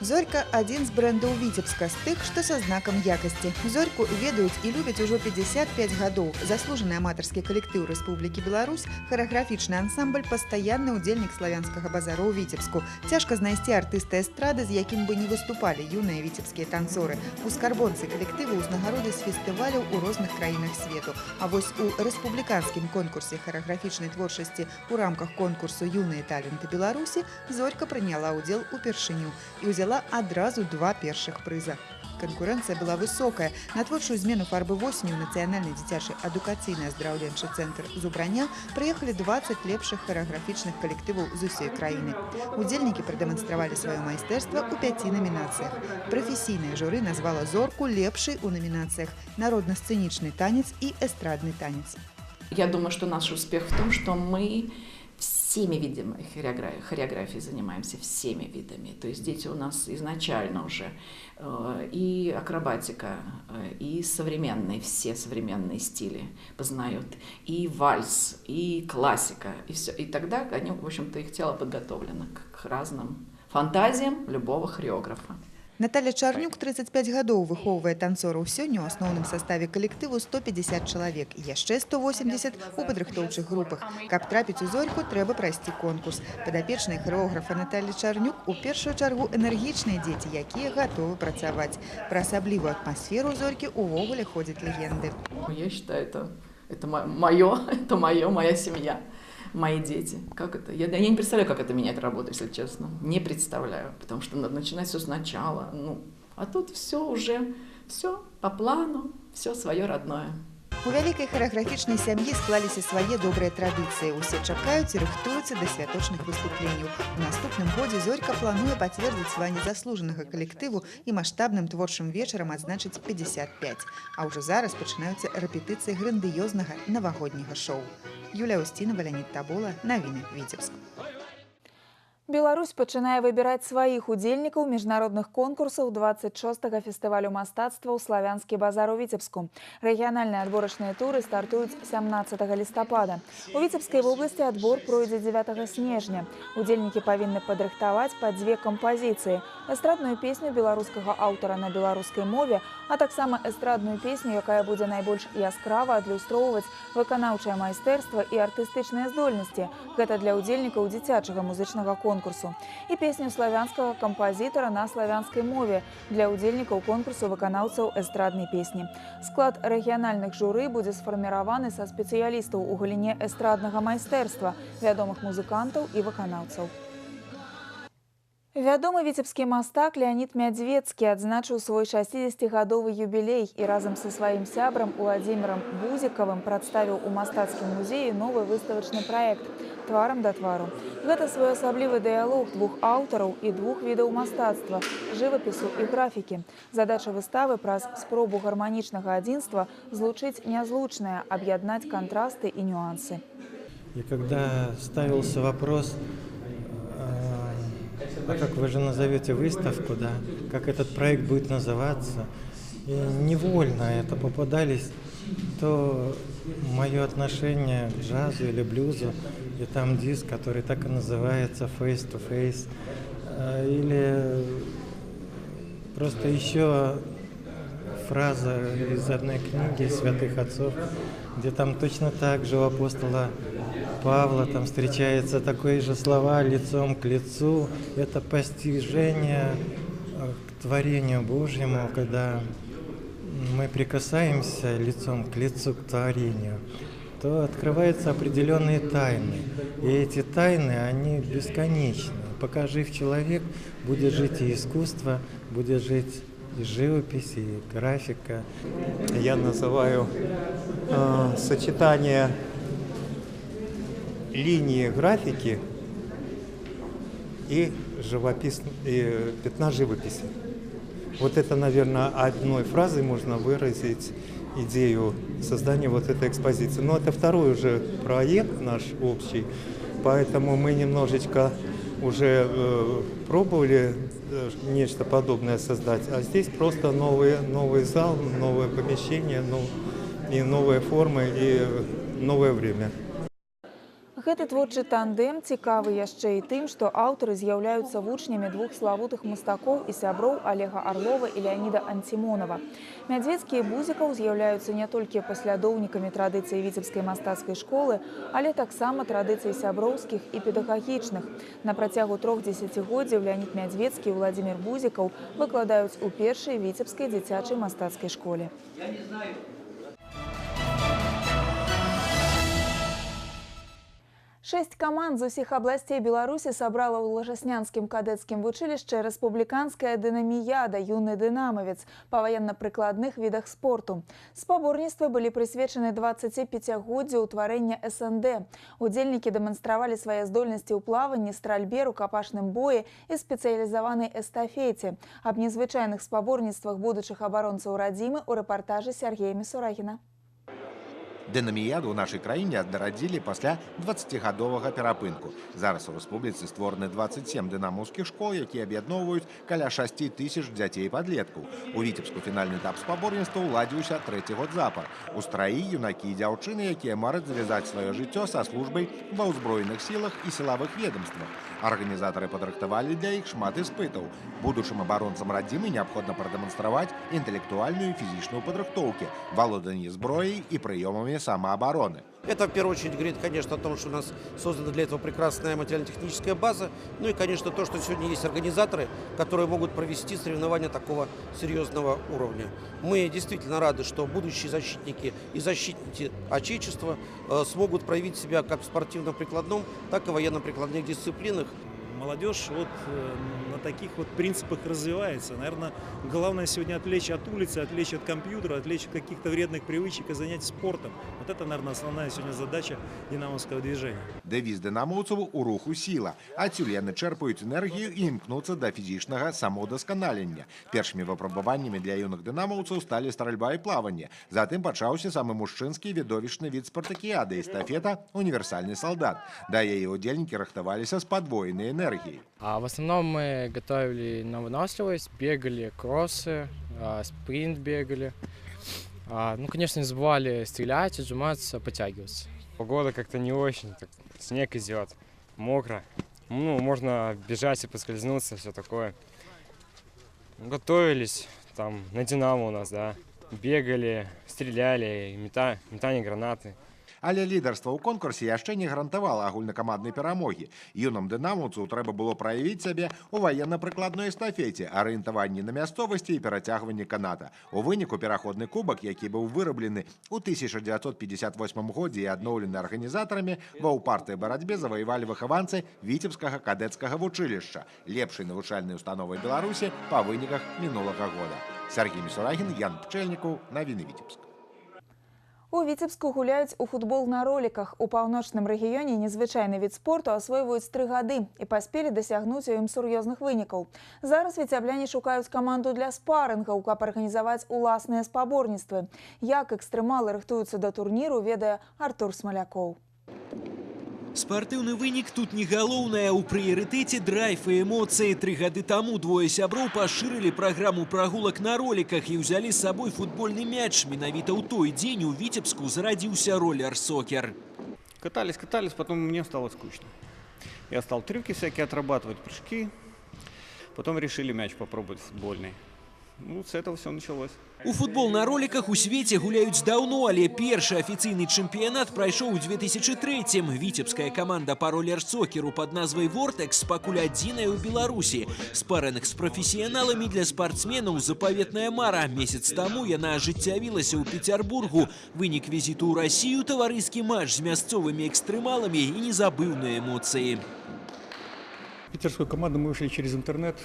«Зорька» – один з брэндаў Віцебска, з тых, што са знакам якасці. «Зорьку» ведаюць і любяць ужо 55 гадоў. Заслужаны аматарскі калектыў Рэспублікі Беларусь, харэаграфічны ансамбль, пастаянны ўдзельнік славянскага базара ў Віцебску. Цяжка знайсці артыста эстрады, з якім бы не выступалі юныя віцебскія танцоры. У скарбонцы калектыву ўзнагароды з фестываляў у розных краінах свету. А вось у рэспубліканскім конкурсе харэаграфічнай творчасці у рамках конкурсу «Юныя таленты Беларусі» «Зорька» прыняла ўдзел упершыню і ўзяла адразу 2 першых прыза. Канкурэнцыя была высокая. На творчую змену фарбы восенню Нацыянальны дзіцячы адукацыйна-аздараўленчы цэнтр «Зубраня» прыехалі 20 лепшых харэаграфічных калектываў з усёй краіны. Удзельнікі прадэманстравалі сваё майстэрства ў 5 намінацыях. Прафесійнае журы назвала «Зорку» лепшай у намінацыях «Народна-сцэнічны танец» и «Эстрадный танец». Я думаю, что наш успех в том, что мы всеми видами хореографии занимаемся, всеми видами. То есть дети у нас изначально уже и акробатика, и современные, все современные стили познают, и вальс, и классика, и все. И тогда они, в общем-то, их тело подготовлено к разным фантазиям любого хореографа. Наталья Чарнюк 35 гадоў выхоўвае танцораў сёння ў асноўным саставе калектыву 150 чалавек і яшчэ 180 у падрыхтоўчых групах. Каб трапіць у «Зорьку», трэба прайсці конкурс. Падапечныя хореографа Натальи Чарнюк у першую чаргу энергічныя дзеці, якія гатовы працаваць. Пра асаблівую атмасферу «Зорькі» увогуле ходзяць легенды. Я считаю, это моя семья. Мои дети. Как это? Я не представляю, как это меняет работу, если честно. Не представляю, потому что надо начинать все сначала. А тут все уже, все по плану, все свое родное. У вялікай харэаграфічнай сям'і склаліся свае добрыя традыцыі. Усе чакаюць і рыхтуюцца да святочных выступленняў. У наступным годзе «Зорька» плануе пацвердзіць званне заслужанага калектыву і маштабным творчым вечарам адзначыць 55. А ўжо зараз пачынаюцца рэпетыцыі грандыёзнага навагодняга шоу. Юлія Устинова, Леонид Табола, Навіны Віцебск. Беларусь пачынае выбіраць сваіх удзельнікаў міжнародных конкурсаў 26-га фестывалю мастацтва ў славянскі базар у Віцебску. Рэгіянальныя адборачныя туры стартуюць 17 лістапада. У Віцебскай вобласці адбор пройдзе 9 снежня. Удзельнікі павінны падрыхтаваць па 2 кампазіцыі: эстрадную песню беларускага аўтара на беларускай мове, а таксама эстрадную песню, якая будзе найбольш яскрава адлюстроўваць выканаўчае майстэрства і артыстычныя здольнасці. Гэта для удзельнікаў дзіцячага музычнага конкурсу. І песню славянскага кампазітара на славянскай мове для удзельнікаў конкурсу выканаўцаў эстраднай песні. Склад рэгіянальных журы будзе сфарміраваны са спецыялістаў у галіне эстраднага майстэрства, вядомых музыкантаў і выканаўцаў. Вядомы віцебскі мастак Леонид Мядзвецкі адзначыў свой 60-гадовы юбілей і разам са сваім сябрам Уладзімірам Бузікавым прадставіў у мастацкім музеі новы выставачны праект «Тварам да твару». Гэта своеасаблівы дыялог 2 аўтараў і 2 відаў мастацтва – жывапісу і графікі. Задача выставы праз спробу гарманічнага адзінства злучыць нязлучнае, аб'яднаць кантрасты і нюансы. И когда ставился вопрос, а как вы же назовете выставку, да? Как этот проект будет называться? И невольно это попадались то мое отношение к джазу или блюзу, и там диск, который так и называется «Face to Face», или просто еще фраза из одной книги святых отцов, где там точно так же у апостола Павла там встречаются такие же слова лицом к лицу. Это постижение творению Божьему, когда мы прикасаемся лицом к лицу, к творению, то открываются определенные тайны. И эти тайны, они бесконечны. Пока жив человек, будет жить и искусство, будет жить и живопись, и графика. Я называю сочетание линии графики и пятна живописи. Вот это, наверное, одной фразой можно выразить идею создания вот этой экспозиции. Но это второй уже проект наш общий, поэтому мы немножечко уже пробовали нечто подобное создать, а здесь просто новый зал, новое помещение, и новые формы, и новое время. Гэты творчы тандем цікавы яшчэ і тым, што аўтары з'яўляюцца вучнямі двух славутых мастакоў і сяброў Олега Орлова і Леонида Антимонова. Мядзведскі і Бузікаў з'яўляюцца не толькі паслядоўнікамі традыцыі віцебскай мастацкай школы, але таксама традыцый сяброўскіх і педагагічных. На працягу 3 дзесяцігоддзяў Леонид Мядзведскі і Владимир Бузікаў выкладаюць у першай віцебскай дзіцячай мастацкай школе. 6 каманд з усіх абласцей Беларусі сабрала ў Лажаснянскім кадэцкім вучылішчы рэспубліканская дынаміяда «Юны дынамавец» па ваенна-прыкладных відах спорту. Спаборніцтвы былі прысвечаны 25-годдзю ўтварэння СНД. Удзельнікі дэманстравалі свае здольнасці ў плаванні, стральбе, рукапашным боі і спецыялізаванай эстафеце. Аб незвычайных спаборніцтвах будучых абаронцаў радзімы ў рэпартажы Сергея Мисурагіна. Дынаміяду ў нашай краіне аднарадзілі пасля 20гадовага перапынку. Зараз у рэспубліцы створаны 27 дынамаўскіх школ, якія аб'ядноўваюць каля 6 тысяч дзяцей і падлеткаў. У Віцебску фінальны этап спаборніцтва ўладзіўся 3-й год запар. У страі юнакі і дзяўчыны, якія мараць завязаць сваё жыццё са службай ва ўзброеных сілах і сілавых ведомствах. Арганізатары падрыхтавалі для іх шмат іспытаў. Будучым абаронцам радзімы неабходна прадэманстраваць інтэлектуальную і фізічную падрыхтоўкі, валоданне зброяй і прыёмамі самообороны. Это в первую очередь говорит, конечно, о том, что у нас создана для этого прекрасная материально-техническая база. Ну и, конечно, то, что сегодня есть организаторы, которые могут провести соревнования такого серьезного уровня. Мы действительно рады, что будущие защитники и защитники Отечества смогут проявить себя как в спортивно-прикладном, так и в военно-прикладных дисциплинах. Молодежь вот на таких вот принципах развивается. Наверное, главное сегодня отвлечь от улицы, отвлечь от компьютера, отвлечь от каких-то вредных привычек и занять спортом. Вот это, наверное, основная сегодня задача динамовского движения. Дэвіз дынамаўцаў у руху сіла. Адсюль яны чэрпаюць энергію і імкнуцца да фізічнага самаўдасканалення. Першымі выпрабаваннямі для юных дынамаўцаў сталі стральба і плаванне. Затым пачаўся самы мужчынскі відовішчны від спартакіяды – эстафета «Універсальны солдат». Да яе удзельнікі рыхтаваліся з падвоенай энергіяй. В основном мы готовили на выносливость, бегали кроссы, спринт бегали. Ну, конечно, не забывали стрелять, отжиматься, подтягиваться. Погода как-то не очень, так, снег идет, мокро. Ну, можно бежать и поскользнуться, все такое. Готовились, там, на «Динамо» у нас, да. Бегали, стреляли, метание гранаты. Але лідарства ў конкурсе яшчэ не гарантавала агульнакаманднай перамогі. Юным дынамаўцу трэба было праявіць сябе ў ваенна-прыкладной эстафеце, арыентаванні на мясцовасці і перацягванні каната. У выніку пераходны кубак, які быў выраблены ў 1958 годзе і адноўлены арганізатарамі, ва ўпартай барацьбе заваявалі выхаванцы Віцебскага кадэцкага вучылішча, лепшай навучальнай установай Беларусі па выніках мінулага года. Сергей Мисурагін, Ян Пчэльнікаў, навіны Віцебск. У Віцебску гуляюць у футбол на роліках. У паўночным рэгіёне незвычайны від спорту асвойваюць 3 гады і паспелі дасягнуць у ім сур'ёзных вынікаў. Зараз віцябляне шукаюць каманду для спарынгаў, каб арганізаваць уласныя спаборніцтвы. Як экстрэмалы рыхтуюцца да турніру, ведае Артур Смалякоў. Спартыўны вынік тут не галоўнае. У прыярытэце драйв і эмоцыі. 3 гады таму двое сяброў пашырылі праграму прагулак на роліках і ўзялі з сабой футбольны мяч. Менавіта ў той дзень у Віцебску зарадзіўся роллер-сокер. Катались, потом мне стало скучно. Я стал трюки всякие отрабатывать, прыжки. Потом решили мяч попробовать футбольный. Ну, с этого все началось. У футбол на роликах у свеце гуляюць даўно, але першы афіцыйны чэмпіянат прайшоў у 2003-м. Віцебская каманда па ролер-сокеру пад назвай «Вортекс» пакуль адзіная ў Беларусі. Спарэнных з прафесіяналамі для спартсменаў запаветная мара. Месяц таму яна ажыццявілася ў Петербургу. Вынік візіту ў Расію, таварыскі матч з мясцовымі экстрэмаламі і незабыўныя эмоцыі. Питерскую команду мы вышли через интернет.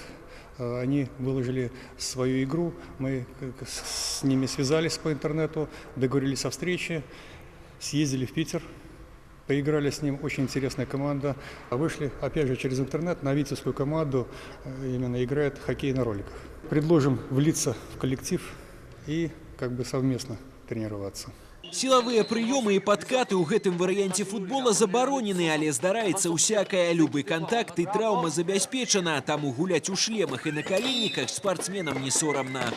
Они выложили свою игру, мы с ними связались по интернету, договорились о встрече, съездили в Питер, поиграли с ним, очень интересная команда. Вышли опять же через интернет на витебскую команду, именно играет хоккей на роликах. Предложим влиться в коллектив и совместно тренироваться. Сілавыя прыёмы і падкаты ў гэтым варыянце футбола забаронены, але здараецца ўсякае. Любы кантакт і траўма забяспечана, таму гуляць у шлемах і на каленніках спартсменам не сорамна.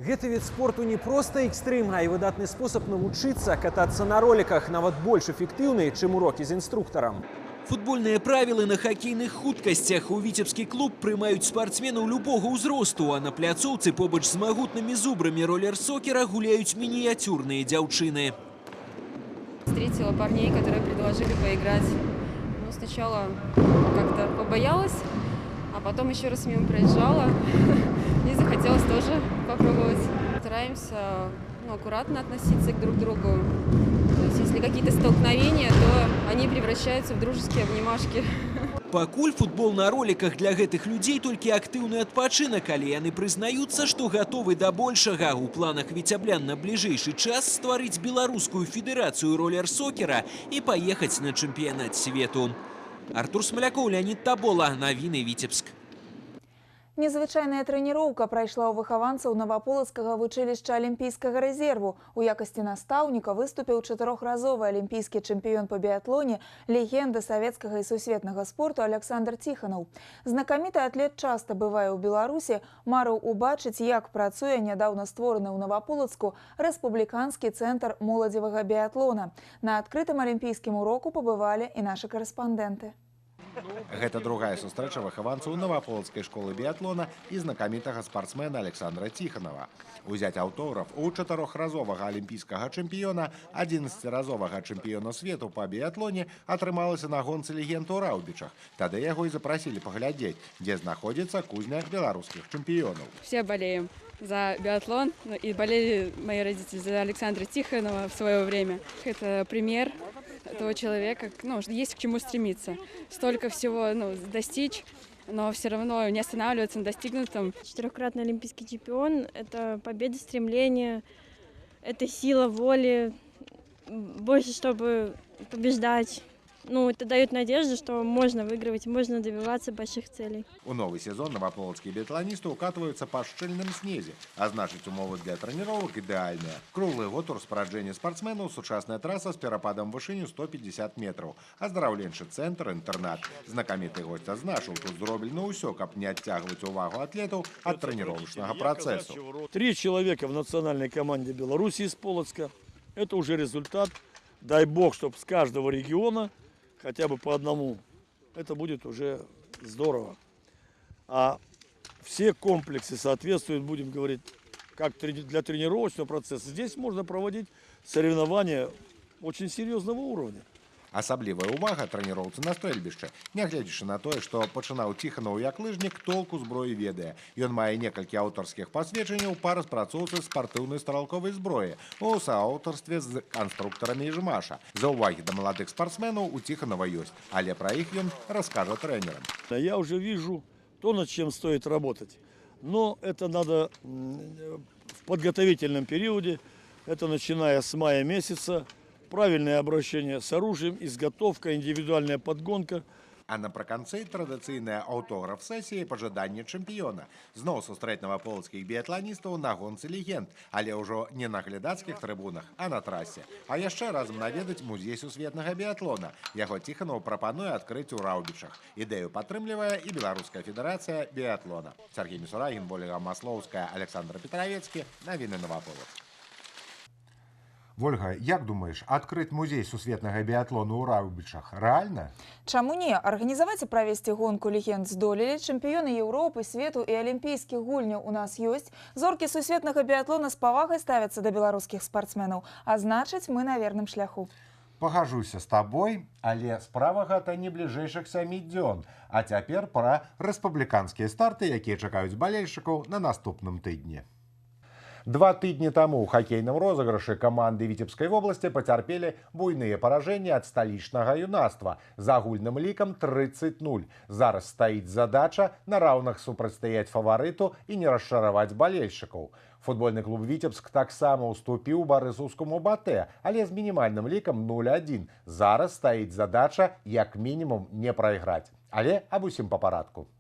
Гэты від спорту не проста экстрым, а і выдатны спосаб навучыцца катацца на роліках, нават больш эфектыўны, чым урокі з інструктарам. Футбольныя правілы на хакейных хуткасцях. У віцебскі клуб прымаюць спартсменаў любога ўзросту, а на пляцоўцы побач з магутнымі зубрамі ролер-сокера гуляюць мініяцюрныя дзяўчыны. Встретила парней, которые предложили поиграть. Ну, сначала как-то побоялась, а потом еще раз мимо проезжала и захотелось тоже попробовать. Стараемся аккуратно относиться друг к другу. То есть, если какие-то столкновения, то они превращаются в дружеские обнимашки. Пакуль футбол на роликах для гэтых людзей толькі актыўны адпачынак, але яны прызнаюцца, што гатовы да большага. У планах віцяблян на бліжэйшы час стварыць беларускую федэрацыю ролер-сокера і паехаць на чэмпіянат свету. Артур Смалякоў, Леонид Табола. Навіны Віцебск. Незвычайная трэніроўка прайшла ў выхаванцаў Наваполацкага вучылішча алімпійскага рэзерву. У якасці настаўніка выступіў 4-разовы алімпійскі чэмпіён па біятлоне, легенда савецкага і сусветнага спорту Александр Тиханов. Знакаміты атлет часта бывае ў Беларусі, марыў убачыць, як працуе нядаўна створаны ў Наваполацку рэспубліканскі цэнтр моладзевага біятлона. На адкрытым алімпійскім уроку пабывалі і нашы карэспандэнты. Гэта другая сустрэча выхаванцаў Наваполацкай школы біятлона і знакамітага спартсмена Александра Тиханова. Узяць аўтограф у 4-разовага алімпійскага чэмпіёна, 11-разовага чэмпіёна свету па біятлоне атрымалася на гонцы легенд у Раўбічах. Тады яго і запрасілі паглядзець, дзе знаходзіцца кузня беларускіх чэмпіёнаў. Все болеем за биатлон, и болели мои родители за Александра Тихонова в свое время. Это пример того человека, есть к чему стремиться. Столько всего достичь, но все равно не останавливаться на достигнутом. 4-кратный олимпийский чемпион – это победа, стремление, это сила воли, больше, чтобы побеждать. Это дает надежду, что можно выигрывать, можно добиваться больших целей. У новый сезон наваполацкія біятланісты укатываюцца па шчыльным снезе, а значыць умовы для трэніровак ідэальныя. Круглы год у распараджэнні спартсменаў, сучасная траса з перападам вышыню 150 метраў, аздараўленчы цэнтр, інтэрнат. Знакаміты госць адзначыў, тут зроблена ўсё, каб не адцягваць увагу атлетаў ад трэніровачнага працэсу. 3 человека в национальной команде Беларуси из Полоцка. Это уже результат. Дай бог, чтобы с каждого региона хотя бы по одному. Это будет уже здорово. А все комплексы соответствуют, будем говорить, как для тренировочного процесса. Здесь можно проводить соревнования очень серьезного уровня. Асаблівая ўвага трэніроўцы на стрэльбішчы. Нягледзячы на тое, што пачынаў Тиханов як лыжнік, толку зброі ведае. Ён мае некалькі аўтарскіх пасведчанняў па распрацоўцы спартыўнай стралковай зброі у сааўтарстве з канструктарамі Ижмаша. Заўвагі да маладых спартсменаў у Тиханова ёсць, але пра іх ён раскажа трэнерам. Я уже вижу то, над чем стоит работать. Но это надо в подготовительном периоде, это начиная с мая месяца. Правильное обращение с оружием, изготовка, индивидуальная подгонка. А напрыканцы традыцыйная аўтограф-сесія пажаданне чэмпіёна. Зноў сустрэць наваполацкіх біятланістаў на гонцы легенд, але ўжо не на глядацкіх трыбунах, а на трасе. А яшчэ разам наведаць музей сусветнага біятлона. Яго Тиханов прапануе адкрыць у Раўбічах. Ідэю падтрымлівае і Беларуская федэрацыя біятлона. Сергей Мисурагин, Ольга Маслоўская, Александр Петровецкі. Навіны Наваполацк. Вольга, як думаеш, адкрыць музей сусветнага біятлону ў Раўбічах рэальна? Чаму не? Арганізаваць і правесці гонку легенд здолелі, чэмпіёны Еўропы, свету і алімпійскіх гульняў у нас ёсць. Зоркі сусветнага біятлона з павагай ставяцца да беларускіх спартсменаў, а значыць, мы на верным шляху. Пагажуся з табой, але справа гэта не бліжэйшых 7 дзён. А цяпер пра рэспубліканскія старты, якія чакаюць балельшчыкаў на наступным тыдні. 2 тыдні таму ў хакейным розыгрышы каманды Віцебскай вобласці пацярпелі буйныя паражэнні ад сталічнага юнацтва з агульным лікам 30-0. Зараз стаіць задача на раўнах супрацьстаяць фаварыту і не расчараваць балельшчыкаў. Футбольны клуб Віцебск таксама ўступіў барысаўскаму БАТЭ, але з мінімальным лікам 0-1. Зараз стаіць задача як мінімум не прайграць. Але аб усім па парадку.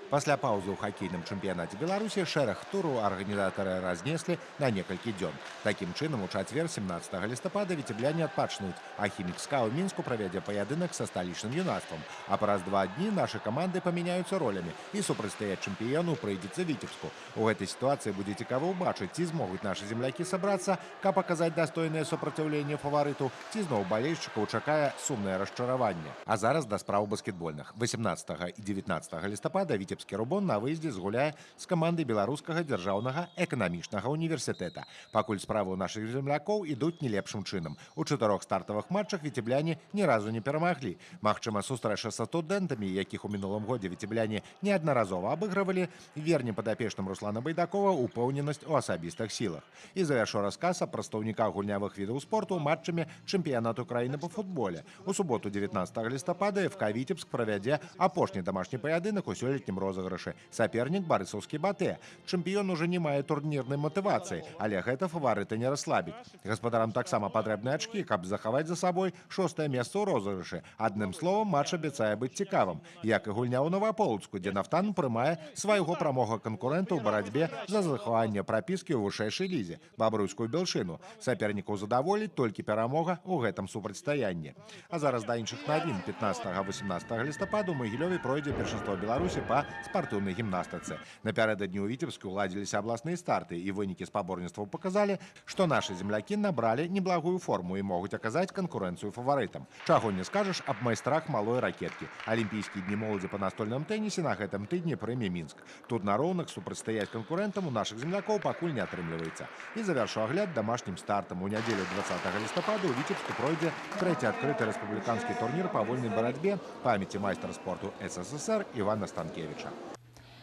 Пасля паўзы ў хакейным чэмпіянаце Беларусі шэраг тураў арганізатары разнеслі на некалькі дзён. Такім чынам, у чацвер 17 лістапада віцебляне адпачнуць, а хімік СКА ў Мінску правядзе паядынак са сталічным юнацтвам. А праз 2 дні нашы каманды памяняюцца ролямі і супрацьстаяць чэмпіёну прыйдзецца Віцебску. У гэтай сітуацыі будзе цікава ўбачыць, ці змогуць нашы землякі сабрацца, каб паказаць дастойнае супраціўленне фаварыту, ці зноў балельшчыкаў чакае сумнае расчараванне. А зараз да спраў баскетбольных. 18 і 19 лістапада Віцебскі Рубон на выездзе згуляе з камандай Беларускага дзяржаўнага эканамічнага універсітэта. Пакуль справы ў нашых землякоў ідуць не лепшым чынам. У 4 стартавых матчах віцебляне ні разу не перамаглі. Магчыма, сустрэча са студэнтамі, якіх у мінулым годзе віцебляне неаднаразова абыгрывалі, верне падапечным Руслана Байдакова упэўненасць у асабістых сілах. І завяршу расказ аб прадстаўніках гульнявых відаў спорту матчамі чэмпіянату краіны па футболе. У суботу 19 лістапада ФК Віцебск правядзе апошні дамашні паядынак у сёлетнім розыгрышы. Сапернік барысаўскі БАТЭ. Чэмпіён уже не мае турнірнай матывацыі, але гэта фаварыта не расслабіць. Гаспадарам таксама патрэбны ачкі, каб захаваць за сабой 6е месца ў розыгрышы. Адным словам, матч абяцае быць цікавым, як і гульня ў Новаполацку, дзе Нафтан прымае свайго прамога канкурэнта ў барацьбе за захаванне прапіскі ў вышэйшай лізе бабруйскую Белшыну. Сапернікаў задаволіць толькі перамога ў гэтым супрацьстаянні. А зараз да іншых навін. 15-18 лістападу ў Магілёве пройдзе першынство Беларусі па спартыўнай гімнастыцы. Напярэдадні ў Віцебску ладзіліся абласныя старты, і вынікі спаборніцтваў паказалі, што нашы землякі набралі неблагую форму і могуць аказаць канкурэнцыю фаварытам. Чаго не скажаш аб майстрах малой ракеткі. Алімпійскія дні моладзі па настольным тэнісе на гэтым тыдні прыме Мінск. Тут на роўных супрацьстаяць канкурэнтам у нашых землякоў пакуль не атрымліваецца. І завяршу агляд дамашнім стартам. У нядзелю 20 лістапада ў Віцебску пройдзе 3-й адкрыты рэспубліканскі турнір па вольнай барацьбе памяці майстра спорту СССР Івана Станкевіча.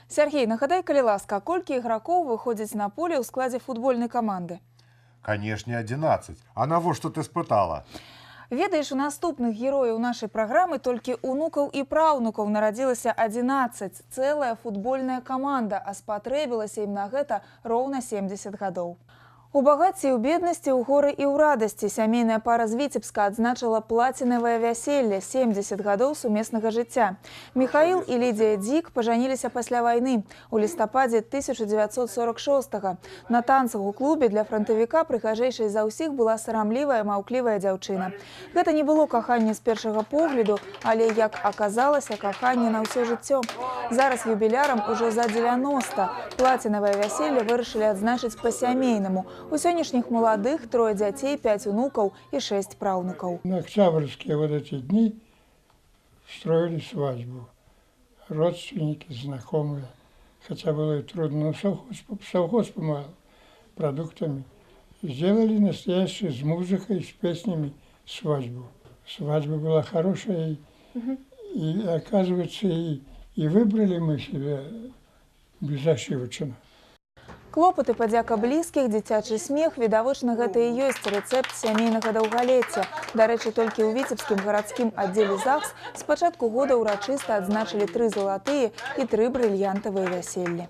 Сергей, нагадай, калі ласка, колькі ігракоў выходзіць на поле ў складзе футбольнай каманды? Канешне, 11. А навошта ты спытала? Ведаеш, у наступных герояў нашай праграмы толькі унукаў і праўнукаў нарадзілася 11. Цэлая футбольная каманда, а спатрэбілася ім на гэта роўна 70 гадоў. У багацці і ў беднасці, у горы і ў радасці сямейная пара з Віцебска адзначыла плацінавае вяселле 70 гадоў сумеснага жыцця. Міхаіл і Лідія Дзік пажаніліся пасля вайны у лістападзе 1946-го. На танцах у клубе для франтавіка прыгажэйшай за ўсіх была сарамлівая, маўклівая дзяўчына. Гэта не было каханне з першага погляду, але, як аказалася, каханне на ўсё жыццё. Зараз юбілярам ужо за 90. Плацінавае вяселле вырашылі адзначыць па-сямейнаму. У сённяшніх маладых 3 дзяцей, 5 унукаў і 6 праўнукаў. На октябрьские вот эти дни строили свадьбу. Родственники, знакомые. Хотя было и трудно, но совхоз помогал продуктами. Сделали настоящую с музыкой, с песнями свадьбу. Свадьба была хорошая, и оказывается, и выбрали мы себе безошибочно. Клопаты, падзяка блізкіх, дзіцячы смех, відавочна, гэта і ёсць рэцэпт сямейнага даўгалецця. Дарэчы, толькі ў Віцебскім гарадскім аддзеле ЗАГС з пачатку года ўрачыста адзначылі 3 залатыя і 3 брыльянтавыя вяселлі.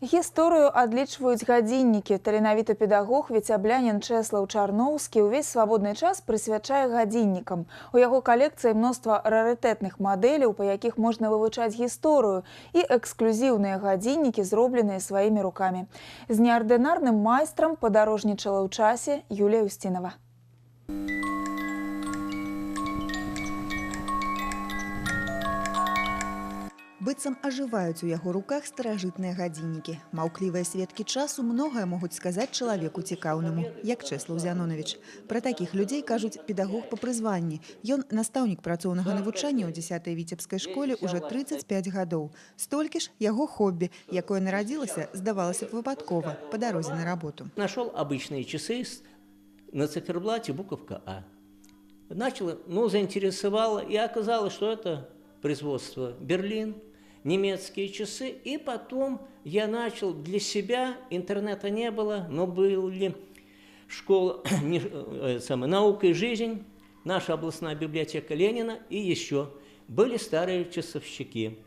Гісторыю адлічваюць гадзіннікі. Таленавіты педагог віцяблянін Чэслаў Чарноўскі ўвесь свабодны час прысвячае гадзіннікам. У яго калекцыі мноства рарытэтных мадэляў, па якіх можна вывучаць гісторыю, і эксклюзіўныя гадзіннікі, зробленыя сваімі рукамі. З неардынарным майстрам падарожнічала ў часе Юлія Устінова. Быццам ажываюць у яго руках старажытныя гадзіннікі. Маўклівыя сведкі часу многае могуць сказаць чалавеку цікаўнаму, як Чэслаў Зянонович. Пра такіх людзей кажуць педагог па прызванні. Ён настаўнік працоўнага навучання ў 10-й віцебскай школе ўжо 35 гадоў. Столькі ж яго хоббі, якое нарадзілася, здавалася б, выпадкова па дарозе на работу. Нашел обычные часы на циферблате буковка А. Начал, заинтересовало, и оказалось, что это производство Берлин, немецкие часы. И потом я начал для себя, интернета не было, но были школа «Наука и жизнь», наша областная библиотека Ленина и еще были старые часовщики.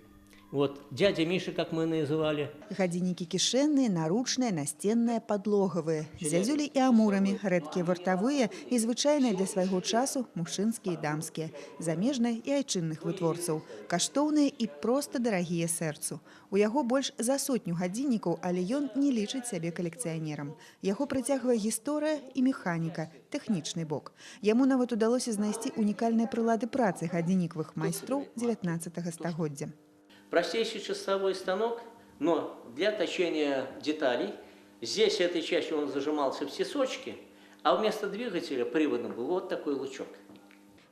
Вот, дядя Миша, как мы называли. Гадзіннікі кішэнныя, наручныя, настенныя, падлогавыя. З зязюлей і амурамі, рэдкія вартавыя і звычайныя для свайго часу мужчынскія і дамскія, замежныя і айчынных вытворцаў, каштоўныя і проста дарагія сэрцу. У яго больш за 100 гадзіннікаў, але ён не лічыць сябе калекцыянерам. Яго прыцягвае гісторыя і механіка, тэхнічны бок. Яму нават удалося знайсці унікальныя прылады працы гадзіннікавых майстроў 19 стагоддзя. Простейший часовой станок, но для точения деталей. Здесь этой частью он зажимался в тесочки, а вместо двигателя приводом был вот такой лучок.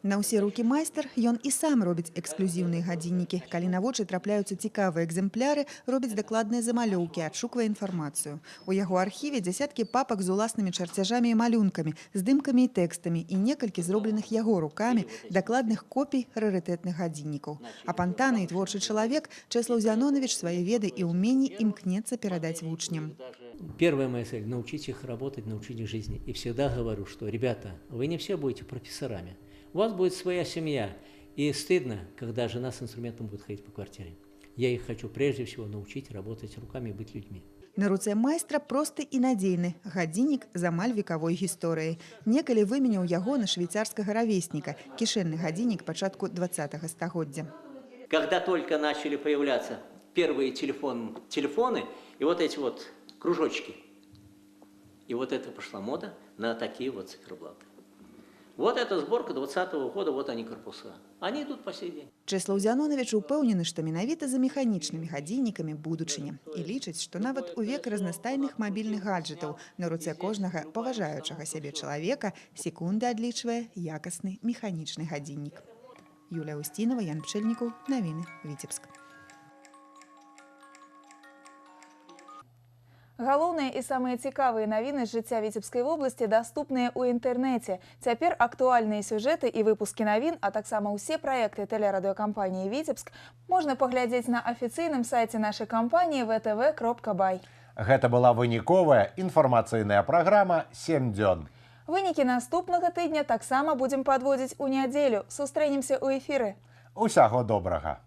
На ўсе рукі майстар ён і сам робіць эксклюзіўныя гадзіннікі. Калі на вочы трапляюцца цікавыя экземпляры, робіць дакладныя замалёўкі, адшуквае інфармацыю. У яго архіве дзясяткі папак з уласнымі чарцяжамі і малюнкамі, здымкамі і тэкстамі і некалькі зробленых яго рукамі дакладных копій рарытэтных гадзіннікаў. Апантаны і творчы чалавек Чэслаў Зянонович свае веды і ўменні імкнецца перадаць вучням. Первая моя цель – научить их работать, научить их жизни. И всегда говорю, что, ребята, вы не все будете профессорами. У вас будет своя семья, и стыдно, когда жена с инструментом будет ходить по квартире. Я их хочу прежде всего научить работать руками и быть людьми. На руцэ майстра просты і надзейны гадзіннік з амаль векавой гісторыяй. Некалі выменяў яго на швейцарскага равесніка, кішэнны гадзіннік пачатку 20-го стагоддзя. Когда только начали появляться первые телефоны и вот эти вот кружочки, и вот это пошла мода на такие вот циферблаты. Вот эта сборка 20-го года, вот они корпуса. Они идут по сей день. Чэслаў Зянонович упэўнены, што менавіта за механічнымі гадзіннікамі будучыня. І лічыць, што нават у век разнастайных мабільных гаджетаў на руцэ кожнага паважаючага сябе чалавека секунды адлічвае якасны механічны гадзіннік. Юлія Устінова, Ян Пчэльнікаў, навіны, Віцебск. Галоўныя і самыя цікавыя навіны з жыцця Віцебскай вобласці даступныя ў інтэрнэце. Цяпер актуальныя сюжэты і выпускі навін, а таксама ўсе праекты тэлерадыёкампаніі «Віцебск» можна паглядзець на афіцыйным сайце нашай кампаніі vtv.by. Гэта была выніковая інфармацыйная праграма «7 дзён». Вынікі наступнага тыдня таксама будзем падводзіць у нядзелю. Сустрэнемся ў эфіры. Усяго добрага.